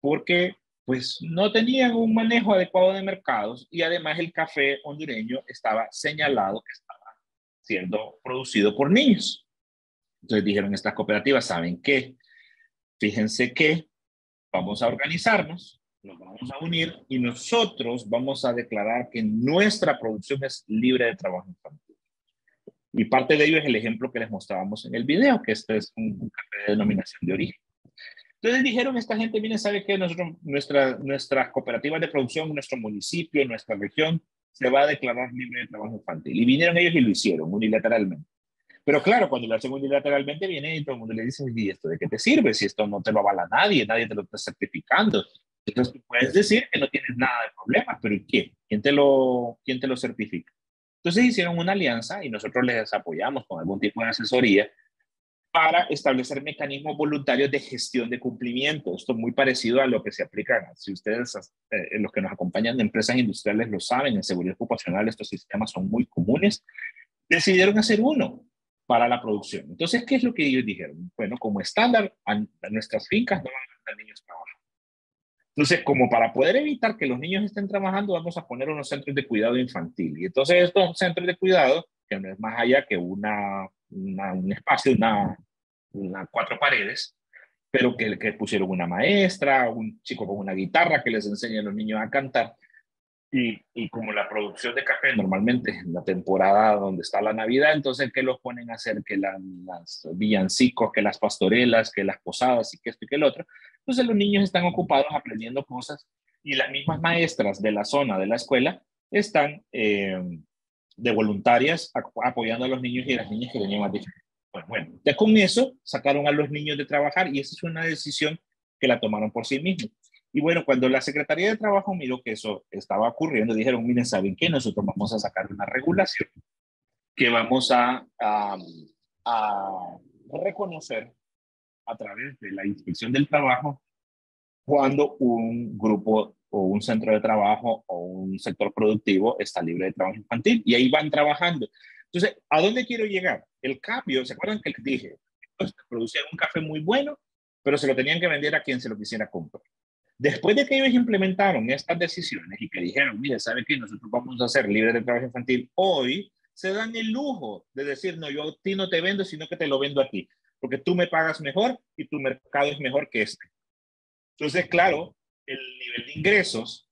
porque pues no tenían un manejo adecuado de mercados y además el café hondureño estaba señalado que estaba siendo producido por niños. Entonces dijeron estas cooperativas, ¿saben qué? Fíjense que vamos a organizarnos, nos vamos a unir y nosotros vamos a declarar que nuestra producción es libre de trabajo infantil. Y parte de ello es el ejemplo que les mostrábamos en el video, que este es un café de denominación de origen. Entonces dijeron esta gente, miren, ¿sabe qué? Nuestras cooperativas de producción, nuestro municipio, nuestra región, se va a declarar libre de trabajo infantil. Y vinieron ellos y lo hicieron unilateralmente. Pero claro, cuando lo hacen unilateralmente, viene y todo el mundo le dice, ¿y esto de qué te sirve? Si esto no te lo avala nadie, nadie te lo está certificando. Entonces tú puedes decir que no tienes nada de problemas, pero ¿y qué? ¿Quién te lo certifica? Entonces hicieron una alianza y nosotros les apoyamos con algún tipo de asesoría para establecer mecanismos voluntarios de gestión de cumplimiento. Esto es muy parecido a lo que se aplica, si ustedes, los que nos acompañan de empresas industriales lo saben, en seguridad ocupacional estos sistemas son muy comunes. Decidieron hacer uno para la producción. Entonces, ¿qué es lo que ellos dijeron? Bueno, como estándar, a nuestras fincas no van a tener niños trabajando. Entonces, como para poder evitar que los niños estén trabajando, vamos a poner unos centros de cuidado infantil. Y entonces estos centros de cuidado, que no es más allá que un espacio, cuatro paredes, pero que pusieron una maestra, un chico con una guitarra que les enseña a los niños a cantar. Y como la producción de café normalmente en la temporada donde está la Navidad, entonces ¿qué los ponen a hacer? Que las villancicos, que las pastorelas, que las posadas y que esto y que el otro. Entonces los niños están ocupados aprendiendo cosas y las mismas maestras de la zona de la escuela están de voluntarias apoyando a los niños y a las niñas que tenían más dificultades. Bueno, ya con eso sacaron a los niños de trabajar y esa es una decisión que la tomaron por sí mismos. Y bueno, cuando la Secretaría de Trabajo miró que eso estaba ocurriendo, dijeron, miren, ¿saben qué? Nosotros vamos a sacar una regulación que vamos a reconocer a través de la inspección del trabajo cuando un grupo o un centro de trabajo o un sector productivo está libre de trabajo infantil. Y ahí van trabajando. Entonces, ¿a dónde quiero llegar? El cambio, ¿se acuerdan que les dije? Producían un café muy bueno, pero se lo tenían que vender a quien se lo quisiera comprar. Después de que ellos implementaron estas decisiones y que dijeron, mire, ¿sabe qué? Nosotros vamos a ser libres de trabajo infantil, hoy se dan el lujo de decir, no, yo a ti no te vendo, sino que te lo vendo a ti, porque tú me pagas mejor y tu mercado es mejor que este. Entonces, claro, el nivel de ingresos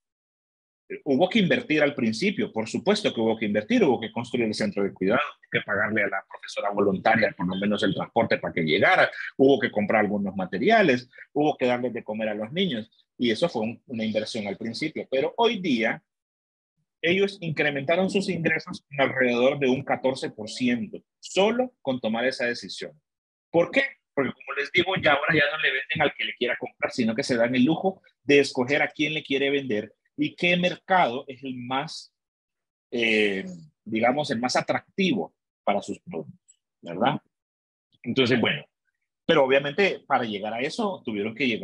hubo que invertir al principio, por supuesto que hubo que invertir, hubo que construir el centro de cuidado, hubo que pagarle a la profesora voluntaria por lo menos el transporte para que llegara, hubo que comprar algunos materiales, hubo que darles de comer a los niños, y eso fue una inversión al principio. Pero hoy día, ellos incrementaron sus ingresos en alrededor de un 14%, solo con tomar esa decisión. ¿Por qué? Porque como les digo, ya ahora ya no le venden al que le quiera comprar, sino que se dan el lujo de escoger a quién le quiere vender y qué mercado es el más, digamos, el más atractivo para sus productos, ¿verdad? Entonces, bueno, pero obviamente para llegar a eso tuvieron que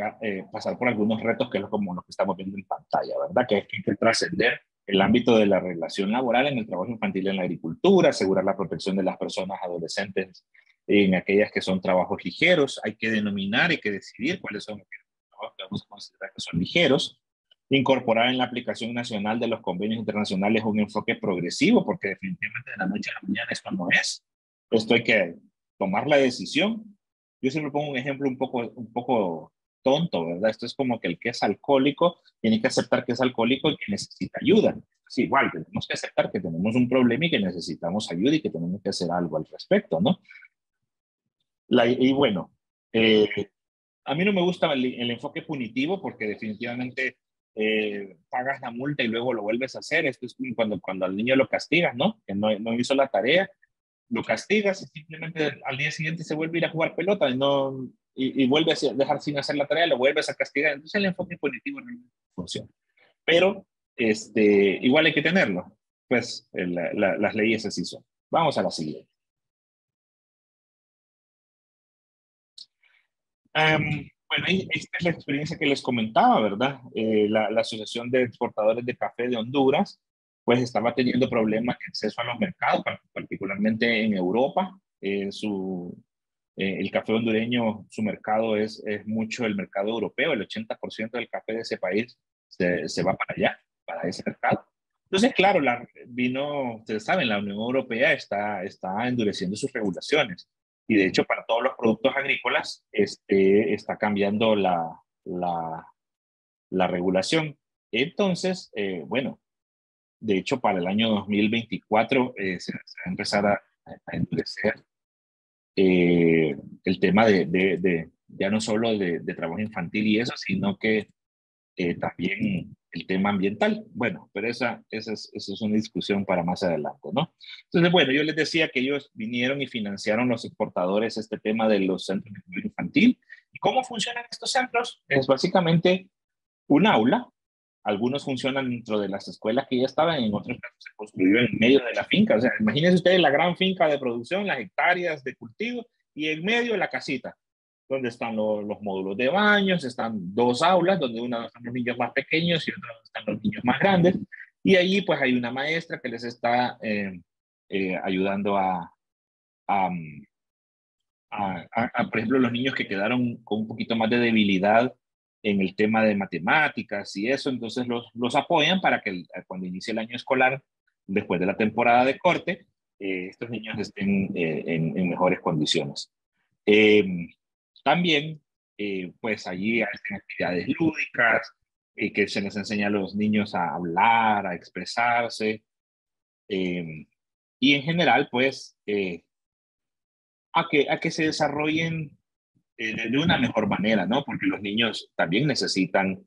pasar por algunos retos que es como los que estamos viendo en pantalla, ¿verdad? Que hay que trascender el ámbito de la relación laboral en el trabajo infantil en la agricultura, asegurar la protección de las personas adolescentes en aquellas que son trabajos ligeros. Hay que denominar, hay que decidir cuáles son los trabajos que vamos a considerar que son ligeros. Incorporar en la aplicación nacional de los convenios internacionales un enfoque progresivo, porque definitivamente de la noche a la mañana esto no es. Esto hay que tomar la decisión. Yo siempre pongo un ejemplo un poco tonto, ¿verdad? Esto es como que el que es alcohólico tiene que aceptar que es alcohólico y que necesita ayuda. Es igual, tenemos que aceptar que tenemos un problema y que necesitamos ayuda y que tenemos que hacer algo al respecto, ¿no? Y bueno, a mí no me gusta el enfoque punitivo porque definitivamente pagas la multa y luego lo vuelves a hacer. Esto es cuando al niño lo castigas, ¿no? Que no hizo la tarea, lo castigas y simplemente al día siguiente se vuelve a ir a jugar pelota y vuelve a dejar sin hacer la tarea, lo vuelves a castigar. Entonces el enfoque punitivo no funciona. Pero igual hay que tenerlo. Pues las leyes así son. Vamos a la siguiente. Bueno, esta es la experiencia que les comentaba, ¿verdad? La Asociación de Exportadores de Café de Honduras, pues estaba teniendo problemas de acceso a los mercados, particularmente en Europa. El café hondureño, su mercado es mucho el mercado europeo, el 80% del café de ese país se va para allá, para ese mercado. Entonces, claro, ustedes saben, la Unión Europea está endureciendo sus regulaciones. Y de hecho, para todos los productos agrícolas, está cambiando la regulación. Entonces, bueno, de hecho, para el año 2024 se va a empezar a endurecer el tema ya no solo de trabajo infantil y eso, sino que también el tema ambiental. Bueno, pero esa es una discusión para más adelante, ¿no? Entonces, bueno, yo les decía que ellos vinieron y financiaron los exportadores este tema de los centros de trabajo infantil. ¿Y cómo funcionan estos centros? Es básicamente un aula. Algunos funcionan dentro de las escuelas que ya estaban, en otros casos se construyó en medio de la finca. O sea, imagínense ustedes la gran finca de producción, las hectáreas de cultivo y en medio la casita, donde están los módulos de baños, están dos aulas, donde una están los niños más pequeños y otra donde están los niños más grandes. Y allí pues hay una maestra que les está ayudando por ejemplo, los niños que quedaron con un poquito más de debilidad en el tema de matemáticas y eso, entonces los apoyan para que cuando inicie el año escolar, después de la temporada de corte, estos niños estén en mejores condiciones. También, pues allí hacen actividades lúdicas, que se les enseña a los niños a hablar, a expresarse, y en general, pues, a que se desarrollen de una mejor manera, ¿no? Porque los niños también necesitan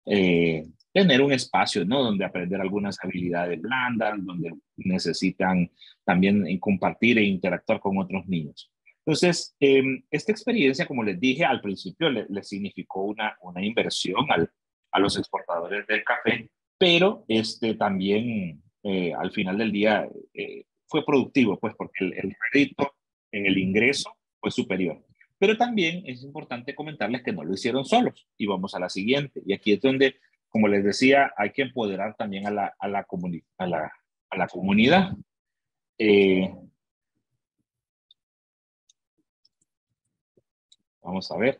tener un espacio, ¿no? Donde aprender algunas habilidades blandas, donde necesitan también compartir e interactuar con otros niños. Entonces, esta experiencia, como les dije al principio, le significó una inversión a los exportadores del café, pero también al final del día fue productivo, pues porque el rédito en el ingreso fue superior. Pero también es importante comentarles que no lo hicieron solos. Y vamos a la siguiente. Y aquí es donde, como les decía, hay que empoderar también a la comunidad. Vamos a ver.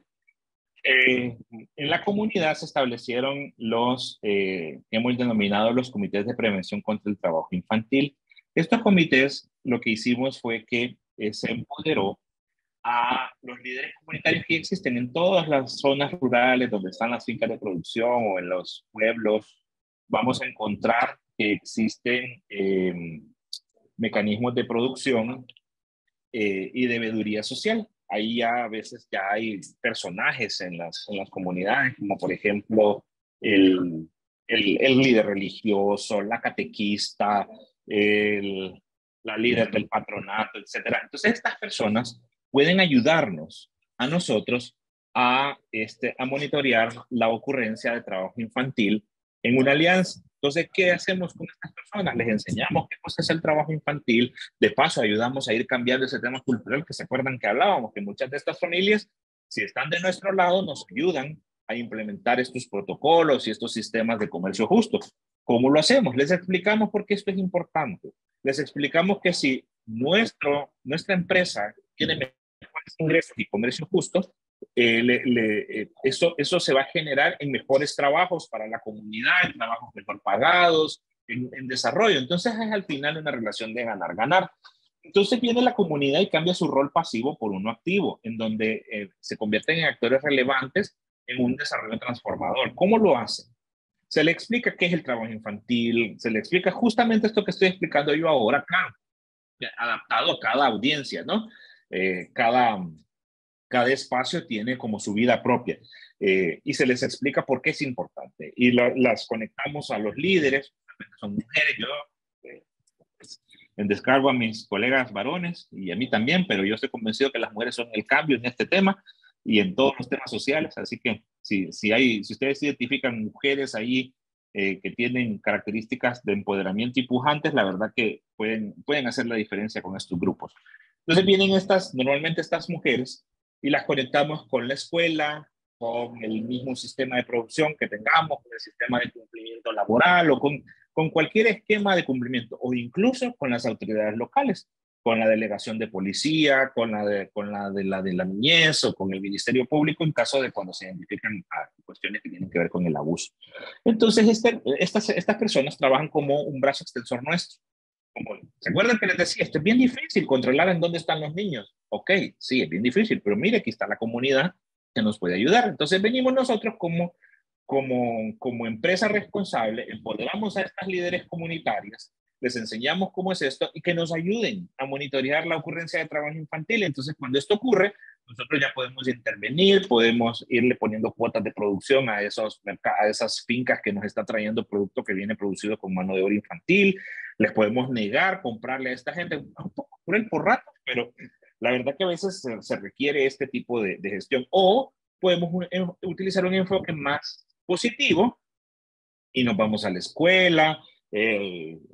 En la comunidad se establecieron los, hemos denominado los comités de prevención contra el trabajo infantil. Estos comités, lo que hicimos fue que se empoderó a los líderes comunitarios que existen en todas las zonas rurales donde están las fincas de producción o en los pueblos. Vamos a encontrar que existen mecanismos de producción y de veeduría social. Ahí ya a veces ya hay personajes en las comunidades, como por ejemplo el líder religioso, la catequista, la líder del patronato, etcétera. Entonces estas personas pueden ayudarnos a nosotros a monitorear la ocurrencia de trabajo infantil en una alianza. Entonces, ¿qué hacemos con estas personas? Les enseñamos qué cosa es el trabajo infantil. De paso, ayudamos a ir cambiando ese tema cultural, que se acuerdan que hablábamos, que muchas de estas familias, si están de nuestro lado, nos ayudan a implementar estos protocolos y estos sistemas de comercio justo. ¿Cómo lo hacemos? Les explicamos por qué esto es importante. Les explicamos que si nuestra empresa tiene mejores ingresos y comercio justo, eso se va a generar en mejores trabajos para la comunidad, en trabajos mejor pagados, en desarrollo. Entonces es al final una relación de ganar-ganar. Entonces viene la comunidad y cambia su rol pasivo por uno activo, en donde se convierten en actores relevantes en un desarrollo transformador. ¿Cómo lo hacen? Se le explica qué es el trabajo infantil, se le explica justamente esto que estoy explicando yo ahora, claro, adaptado a cada audiencia, ¿no? Cada espacio tiene como su vida propia y se les explica por qué es importante. Y las conectamos a los líderes, son mujeres, yo en descargo a mis colegas varones y a mí también, pero yo estoy convencido que las mujeres son el cambio en este tema y en todos los temas sociales. Así que si ustedes identifican mujeres ahí que tienen características de empoderamiento y pujantes, la verdad que pueden hacer la diferencia con estos grupos. Entonces vienen normalmente estas mujeres y las conectamos con la escuela, con el mismo sistema de producción que tengamos, con el sistema de cumplimiento laboral o con cualquier esquema de cumplimiento, o incluso con las autoridades locales, con la delegación de policía, con la de la niñez o con el Ministerio Público en caso de cuando se identifican cuestiones que tienen que ver con el abuso. Entonces, estas personas trabajan como un brazo extensor nuestro. ¿Se acuerdan que les decía? Esto es bien difícil, controlar en dónde están los niños. Ok, sí, es bien difícil, pero mire, aquí está la comunidad que nos puede ayudar. Entonces venimos nosotros como empresa responsable, empoderamos a estas líderes comunitarias, les enseñamos cómo es esto y que nos ayuden a monitorear la ocurrencia de trabajo infantil. Entonces, cuando esto ocurre, nosotros ya podemos intervenir, podemos irle poniendo cuotas de producción a esas fincas que nos está trayendo producto que viene producido con mano de obra infantil. Les podemos negar comprarle a esta gente, un poco cruel por rato, pero la verdad que a veces se requiere este tipo de gestión. O podemos utilizar un enfoque más positivo y nos vamos a la escuela,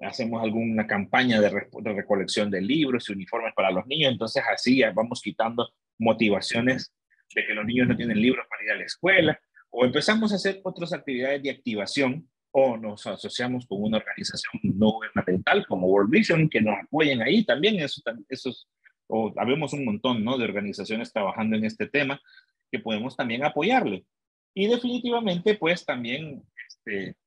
hacemos alguna campaña de recolección de libros y uniformes para los niños. Entonces así ya vamos quitando motivaciones de que los niños no tienen libros para ir a la escuela, o empezamos a hacer otras actividades de activación, o nos asociamos con una organización no gubernamental como World Vision que nos apoyen ahí también. O habemos un montón, ¿no?, de organizaciones trabajando en este tema que podemos también apoyarle. Y definitivamente pues también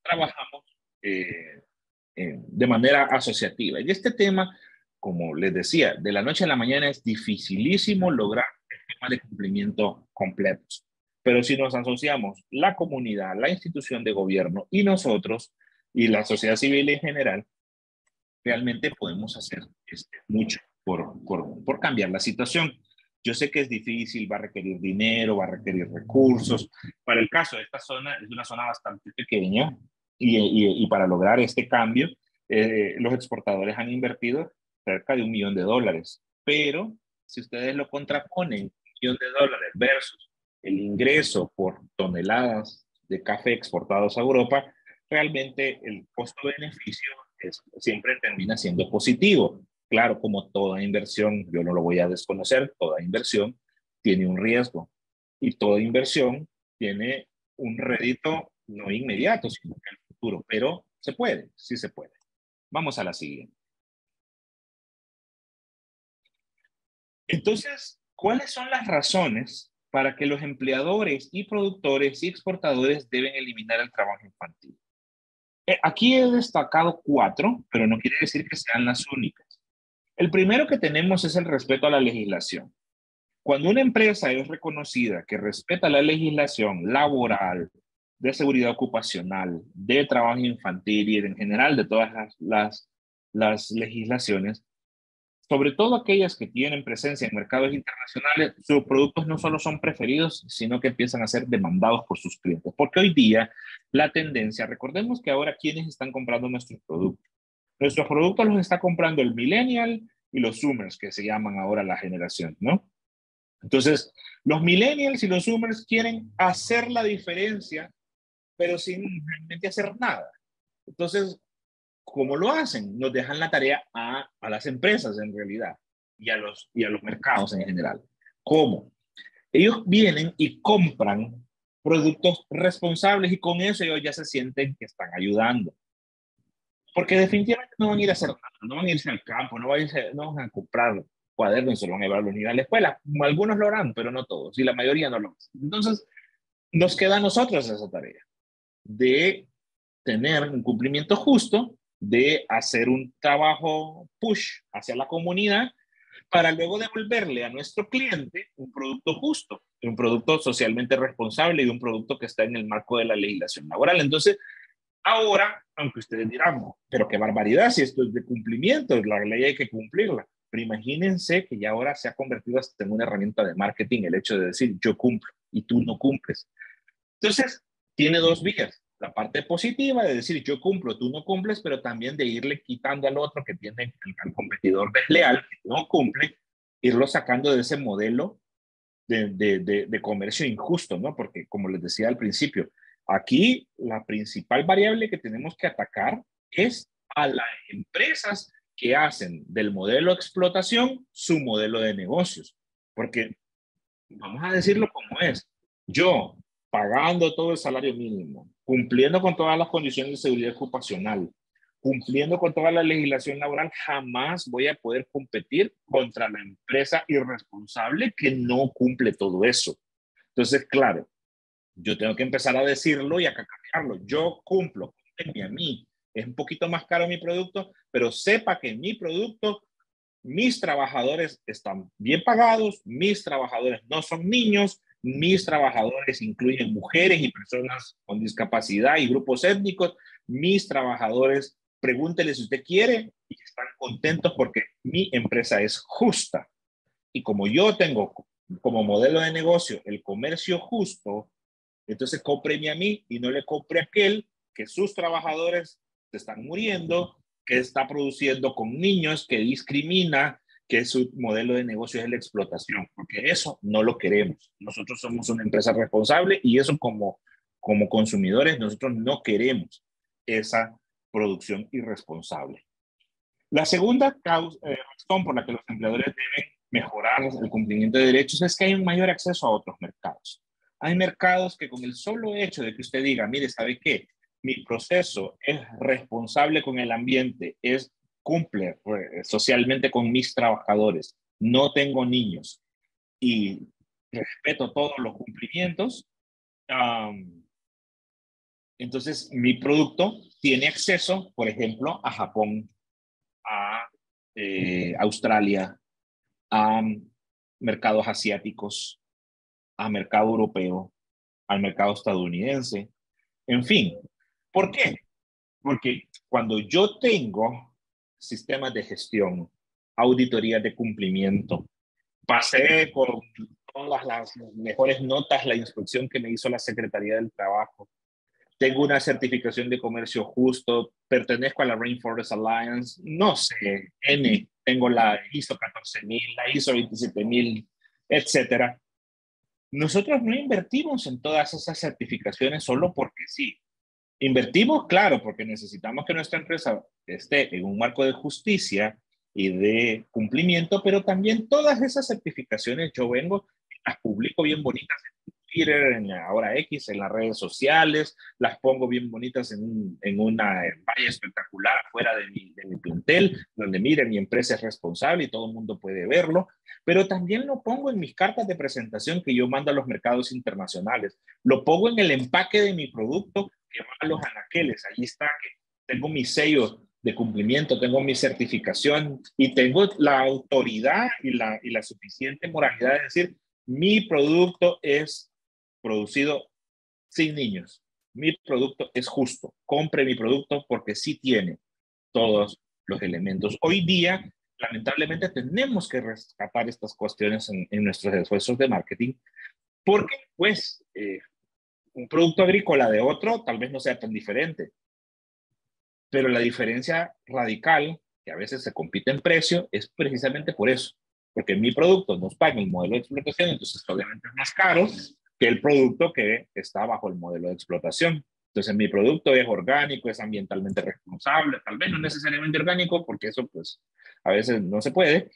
trabajamos de manera asociativa. Y este tema, como les decía, de la noche a la mañana es dificilísimo lograr el tema de cumplimiento completos. Pero si nos asociamos la comunidad, la institución de gobierno y nosotros y la sociedad civil en general, realmente podemos hacer mucho por cambiar la situación. Yo sé que es difícil, va a requerir dinero, va a requerir recursos. Para el caso de esta zona, es una zona bastante pequeña y para lograr este cambio, los exportadores han invertido cerca de $1 millón. Pero si ustedes lo contraponen, $1 millón versus el ingreso por toneladas de café exportados a Europa, realmente el costo-beneficio siempre termina siendo positivo. Claro, como toda inversión, yo no lo voy a desconocer, toda inversión tiene un riesgo y toda inversión tiene un rédito no inmediato, sino que en el futuro, pero se puede, sí se puede. Vamos a la siguiente. Entonces, ¿cuáles son las razones para que los empleadores y productores y exportadores deben eliminar el trabajo infantil. Aquí he destacado 4, pero no quiere decir que sean las únicas. El primero que tenemos es el respeto a la legislación. Cuando una empresa es reconocida que respeta la legislación laboral, de seguridad ocupacional, de trabajo infantil y en general de todas las legislaciones, sobre todo aquellas que tienen presencia en mercados internacionales, sus productos no solo son preferidos, sino que empiezan a ser demandados por sus clientes. Porque hoy día la tendencia, recordemos que ahora ¿quiénes están comprando nuestros productos? Nuestros productos los está comprando el millennial y los zoomers, que se llaman ahora la generación, ¿no? Entonces, los millennials y los zoomers quieren hacer la diferencia, pero sin realmente hacer nada. Entonces, ¿cómo lo hacen? Nos dejan la tarea a las empresas en realidad y a los mercados en general. ¿Cómo? Ellos vienen y compran productos responsables y con eso ellos ya se sienten que están ayudando. Porque definitivamente no van a ir a hacer nada, no van a irse al campo, no van a comprar cuadernos, se lo van a llevar a los niños a la escuela. Algunos lo harán, pero no todos, y la mayoría no lo hacen. Entonces, nos queda a nosotros esa tarea de tener un cumplimiento justo, de hacer un trabajo push hacia la comunidad para luego devolverle a nuestro cliente un producto justo, un producto socialmente responsable y un producto que está en el marco de la legislación laboral. Entonces, ahora, aunque ustedes dirán, pero qué barbaridad, si esto es de cumplimiento, la ley hay que cumplirla. Pero imagínense que ya ahora se ha convertido hasta en una herramienta de marketing el hecho de decir yo cumplo y tú no cumples. Entonces, tiene 2 vías. La parte positiva de decir yo cumplo, tú no cumples, pero también de irle quitando al otro que tiene al competidor desleal, que no cumple, irlo sacando de ese modelo de comercio injusto, ¿no? Porque como les decía al principio, aquí la principal variable que tenemos que atacar es a las empresas que hacen del modelo de explotación su modelo de negocios. Porque vamos a decirlo como es. Yo, pagando todo el salario mínimo, cumpliendo con todas las condiciones de seguridad ocupacional, cumpliendo con toda la legislación laboral, jamás voy a poder competir contra la empresa irresponsable que no cumple todo eso. Entonces, claro, yo tengo que empezar a decirlo y a cacarearlo. Yo cumplo, cúmpleme a mí. Es un poquito más caro mi producto, pero sepa que mi producto, mis trabajadores están bien pagados, mis trabajadores no son niños, mis trabajadores incluyen mujeres y personas con discapacidad y grupos étnicos, mis trabajadores, pregúntele si usted quiere y están contentos porque mi empresa es justa. Y como yo tengo como modelo de negocio el comercio justo, entonces cómpreme a mí y no le compre a aquel que sus trabajadores se están muriendo, que está produciendo con niños, que discrimina, que su modelo de negocio es la explotación, porque eso no lo queremos. Nosotros somos una empresa responsable y eso como consumidores nosotros no queremos esa producción irresponsable. La segunda razón por la que los empleadores deben mejorar el cumplimiento de derechos es que hay un mayor acceso a otros mercados. Hay mercados que con el solo hecho de que usted diga, mire, ¿sabe qué? Mi proceso es responsable con el ambiente, cumple socialmente con mis trabajadores, no tengo niños y respeto todos los cumplimientos, entonces mi producto tiene acceso, por ejemplo, a Japón, a Australia, a mercados asiáticos, a mercado europeo, al mercado estadounidense, en fin. ¿Por qué? Porque cuando yo tengo sistemas de gestión, auditorías de cumplimiento, pasé por todas las mejores notas la inspección que me hizo la Secretaría del Trabajo, tengo una certificación de comercio justo, pertenezco a la Rainforest Alliance, no sé, tengo la ISO 14000, la ISO 27000, etcétera. Nosotros no invertimos en todas esas certificaciones solo porque sí. Invertimos, claro, porque necesitamos que nuestra empresa esté en un marco de justicia y de cumplimiento, pero también todas esas certificaciones yo vengo y las publico bien bonitas Twitter, en ahora X, en las redes sociales, las pongo bien bonitas en una valla espectacular afuera de mi plantel, donde miren, mi empresa es responsable y todo el mundo puede verlo, pero también lo pongo en mis cartas de presentación que yo mando a los mercados internacionales, lo pongo en el empaque de mi producto que va a los anaqueles, ahí está, que tengo mi sello de cumplimiento, tengo mi certificación y tengo la autoridad y la suficiente moralidad de decir, mi producto es producido sin niños, mi producto es justo, compre mi producto porque sí tiene todos los elementos. Hoy día, lamentablemente, tenemos que rescatar estas cuestiones en nuestros esfuerzos de marketing porque, pues, un producto agrícola de otro tal vez no sea tan diferente, pero la diferencia radical, que a veces se compite en precio, es precisamente por eso. Porque mi producto nos paga el modelo de explotación, entonces obviamente es más caro que el producto que está bajo el modelo de explotación. Entonces mi producto es orgánico, es ambientalmente responsable, tal vez no necesariamente orgánico, porque eso pues a veces no se puede,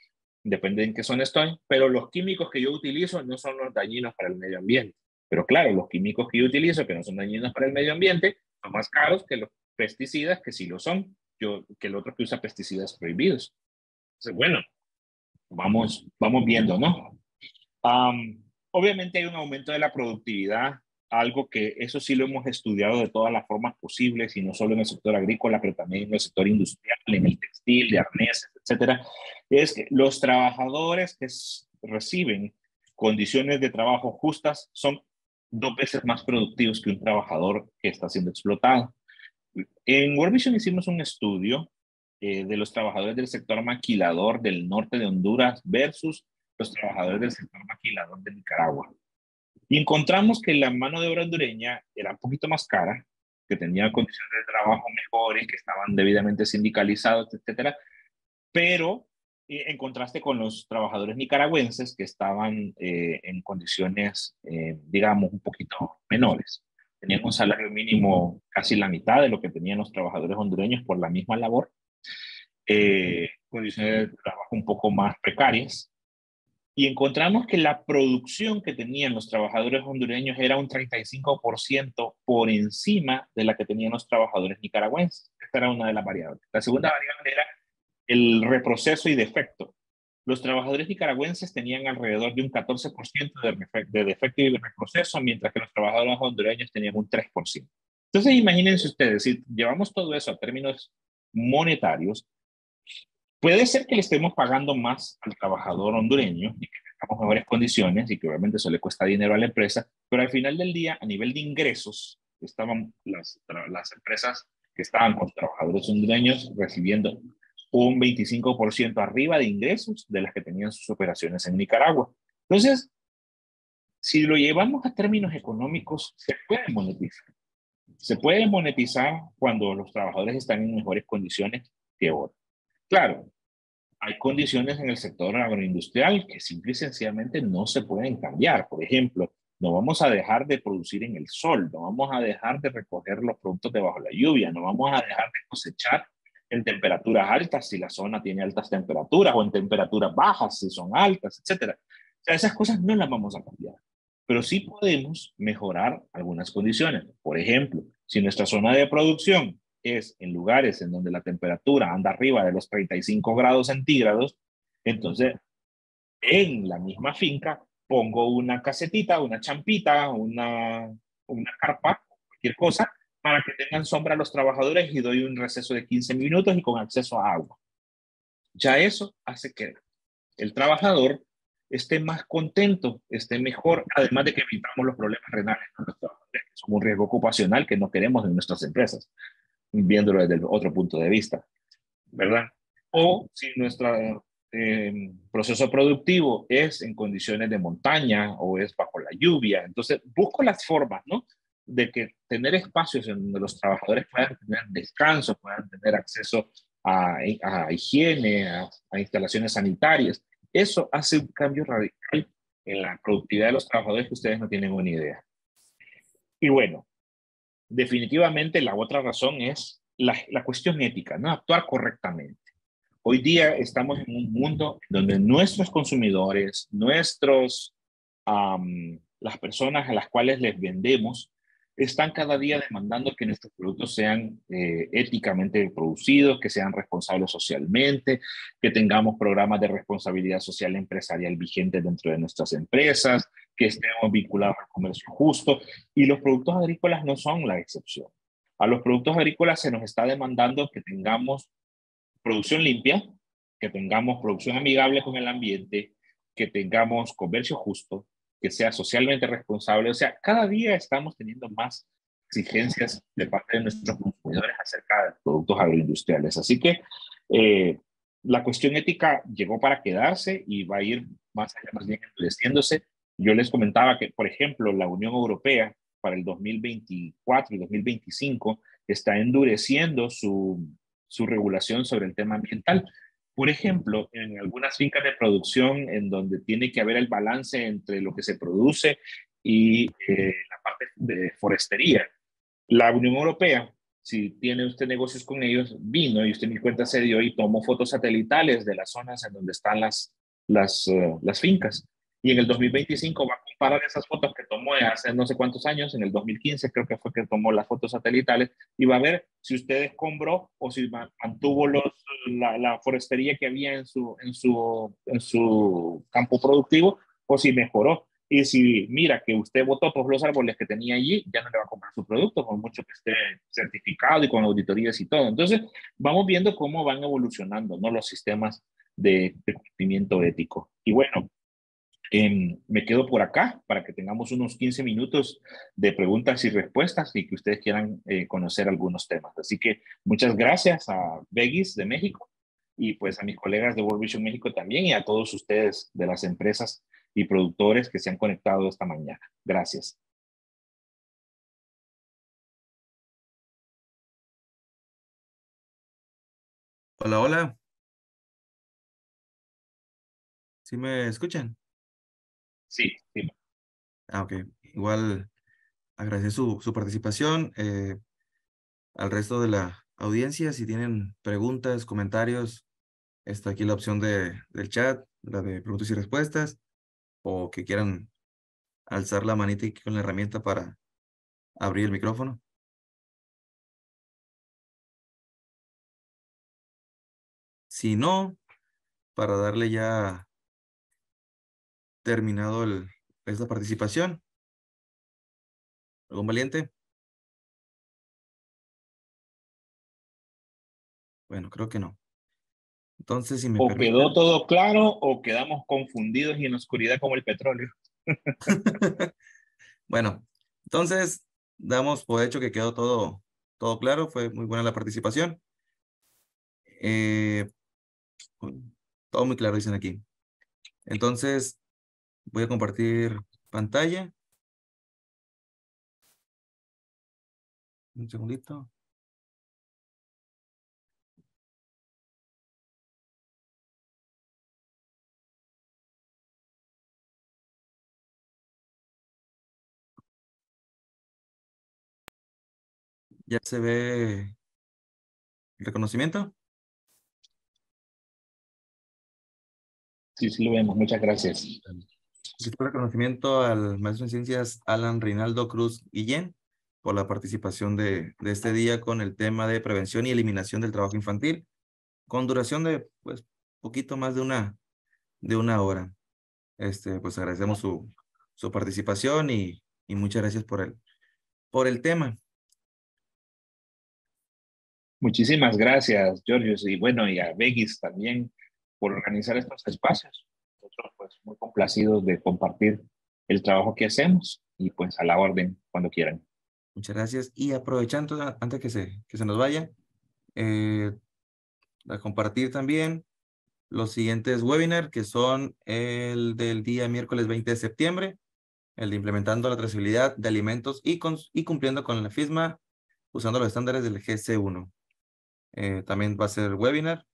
depende en qué zona estoy, pero los químicos que yo utilizo no son los dañinos para el medio ambiente. Pero claro, los químicos que yo utilizo que no son dañinos para el medio ambiente son más caros que los pesticidas que sí lo son, que el otro que usa pesticidas prohibidos. Entonces, bueno, vamos viendo, ¿no? Obviamente hay un aumento de la productividad, algo que eso sí lo hemos estudiado de todas las formas posibles, y no solo en el sector agrícola, pero también en el sector industrial, en el textil, de arneses, etcétera. Es que los trabajadores que reciben condiciones de trabajo justas son 2 veces más productivos que un trabajador que está siendo explotado. En World Vision hicimos un estudio de los trabajadores del sector maquilador del norte de Honduras versus los trabajadores del sector maquilador de Nicaragua. Y encontramos que la mano de obra hondureña era un poquito más cara, que tenía condiciones de trabajo mejores, que estaban debidamente sindicalizados, etcétera, pero en contraste con los trabajadores nicaragüenses que estaban en condiciones, digamos, un poquito menores. Tenían un salario mínimo casi la mitad de lo que tenían los trabajadores hondureños por la misma labor, condiciones de trabajo un poco más precarias, y encontramos que la producción que tenían los trabajadores hondureños era un 35% por encima de la que tenían los trabajadores nicaragüenses. Esta era una de las variables. La segunda variable era el reproceso y defecto. Los trabajadores nicaragüenses tenían alrededor de un 14% de defecto y de reproceso, mientras que los trabajadores hondureños tenían un 3%. Entonces, imagínense ustedes, si llevamos todo eso a términos monetarios, puede ser que le estemos pagando más al trabajador hondureño y que tengamos mejores condiciones y que obviamente eso le cuesta dinero a la empresa, pero al final del día, a nivel de ingresos, estaban las empresas que estaban con trabajadores hondureños recibiendo un 25% arriba de ingresos de las que tenían sus operaciones en Nicaragua. Entonces, si lo llevamos a términos económicos, se puede monetizar. Se puede monetizar cuando los trabajadores están en mejores condiciones que ahora. Claro, hay condiciones en el sector agroindustrial que simple y sencillamente no se pueden cambiar. Por ejemplo, no vamos a dejar de producir en el sol, no vamos a dejar de recoger los productos debajo de la lluvia, no vamos a dejar de cosechar en temperaturas altas si la zona tiene altas temperaturas, o en temperaturas bajas si son altas, etc. O sea, esas cosas no las vamos a cambiar, pero sí podemos mejorar algunas condiciones. Por ejemplo, si nuestra zona de producción es en lugares en donde la temperatura anda arriba de los 35 grados centígrados, entonces en la misma finca pongo una casetita, una champita, una carpa, cualquier cosa, para que tengan sombra los trabajadores, y doy un receso de 15 minutos y con acceso a agua. Ya eso hace que el trabajador esté más contento, esté mejor, además de que evitamos los problemas renales con los trabajadores, que son un riesgo ocupacional que no queremos en nuestras empresas, viéndolo desde el otro punto de vista, ¿verdad? O si nuestro proceso productivo es en condiciones de montaña o es bajo la lluvia, entonces busco las formas, ¿no?, de que tener espacios en donde los trabajadores puedan tener descanso, puedan tener acceso a higiene, a instalaciones sanitarias. Eso hace un cambio radical en la productividad de los trabajadores que ustedes no tienen una idea. Y bueno, definitivamente la otra razón es la cuestión ética, ¿no? Actuar correctamente. Hoy día estamos en un mundo donde nuestros consumidores, nuestros las personas a las cuales les vendemos están cada día demandando que nuestros productos sean éticamente producidos, que sean responsables socialmente, que tengamos programas de responsabilidad social empresarial vigentes dentro de nuestras empresas, que estemos vinculados al comercio justo, y los productos agrícolas no son la excepción. A los productos agrícolas se nos está demandando que tengamos producción limpia, que tengamos producción amigable con el ambiente, que tengamos comercio justo, que sea socialmente responsable. O sea, cada día estamos teniendo más exigencias de parte de nuestros consumidores acerca de productos agroindustriales. Así que la cuestión ética llegó para quedarse y va a ir más allá, más bien endureciéndose. Yo les comentaba que, por ejemplo, la Unión Europea para el 2024 y 2025 está endureciendo su regulación sobre el tema ambiental. Por ejemplo, en algunas fincas de producción en donde tiene que haber el balance entre lo que se produce y la parte de forestería. La Unión Europea, si tiene usted negocios con ellos, vino y usted mi cuenta se dio y tomó fotos satelitales de las zonas en donde están las fincas. Y en el 2025 va a comparar esas fotos que tomó hace no sé cuántos años, en el 2015 creo que fue que tomó las fotos satelitales, y va a ver si usted escombró o si mantuvo la forestería que había en su campo productivo, o si mejoró. Y si mira que usted botó todos los árboles que tenía allí, ya no le va a comprar su producto, por mucho que esté certificado y con auditorías y todo. Entonces, vamos viendo cómo van evolucionando, ¿no?, los sistemas de cumplimiento ético. Y bueno, me quedo por acá para que tengamos unos 15 minutos de preguntas y respuestas y que ustedes quieran conocer algunos temas. Así que muchas gracias a Veggies de México y pues a mis colegas de World Vision México también, y a todos ustedes de las empresas y productores que se han conectado esta mañana. Gracias.
Hola, hola. ¿Sí me escuchan?
Sí, sí.
Ok. Igual agradecer su participación. Al resto de la audiencia, si tienen preguntas, comentarios, está aquí la opción del chat, la de preguntas y respuestas, o que quieran alzar la manita y con la herramienta para abrir el micrófono. Si no, para darle ya terminado esta participación. ¿Algún valiente? Bueno, creo que no. Entonces, si me
O
permiten.
quedó todo claro o quedamos confundidos y en la oscuridad como el petróleo.
Bueno, entonces damos por hecho que quedó todo claro. Fue muy buena la participación. Todo muy claro, dicen aquí. Entonces, voy a compartir pantalla. Un segundito. ¿Ya se ve el reconocimiento?
Sí, sí lo vemos. Muchas gracias.
Aquí está el reconocimiento al maestro en ciencias Alan Reinaldo Cruz Guillén por la participación de este día con el tema de prevención y eliminación del trabajo infantil, con duración de, pues, poquito más de una hora. Pues agradecemos su participación y muchas gracias por el tema.
Muchísimas gracias, Giorgio. Y bueno, y a Veggies también por organizar estos espacios. Nosotros pues muy complacidos de compartir el trabajo que hacemos y pues a la orden cuando quieran.
Muchas gracias. Y aprovechando, antes que se nos vaya, a compartir también los siguientes webinars, que son el del día miércoles 20 de septiembre, el de implementando la trazabilidad de alimentos y cumpliendo con la FISMA usando los estándares del GC1. También va a ser webinar.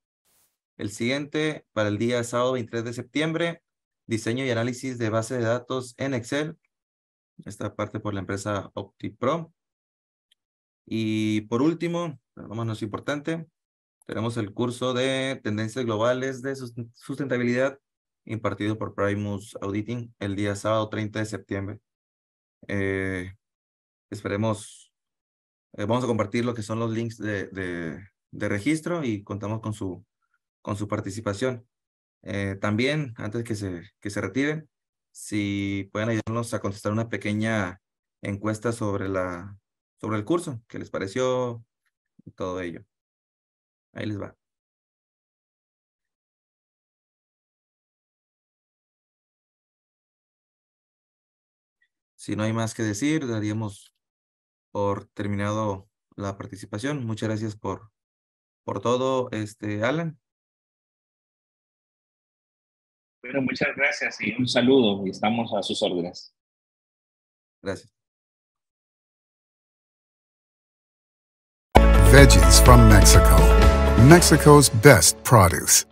El siguiente, para el día sábado 23 de septiembre, diseño y análisis de base de datos en Excel. Esta parte por la empresa OptiPro. Y por último, pero lo más importante, tenemos el curso de tendencias globales de sustentabilidad impartido por Primus Auditing el día sábado 30 de septiembre. Esperemos, vamos a compartir lo que son los links de registro y contamos con su participación. También, antes que se retiren, si pueden ayudarnos a contestar una pequeña encuesta sobre el curso, qué les pareció y todo ello. Ahí les va. Si no hay más que decir, daríamos por terminado la participación. Muchas gracias por todo, Alan.
Bueno, muchas gracias y un saludo y estamos a sus órdenes.
Gracias.
Veggies from Mexico. Mexico's best produce.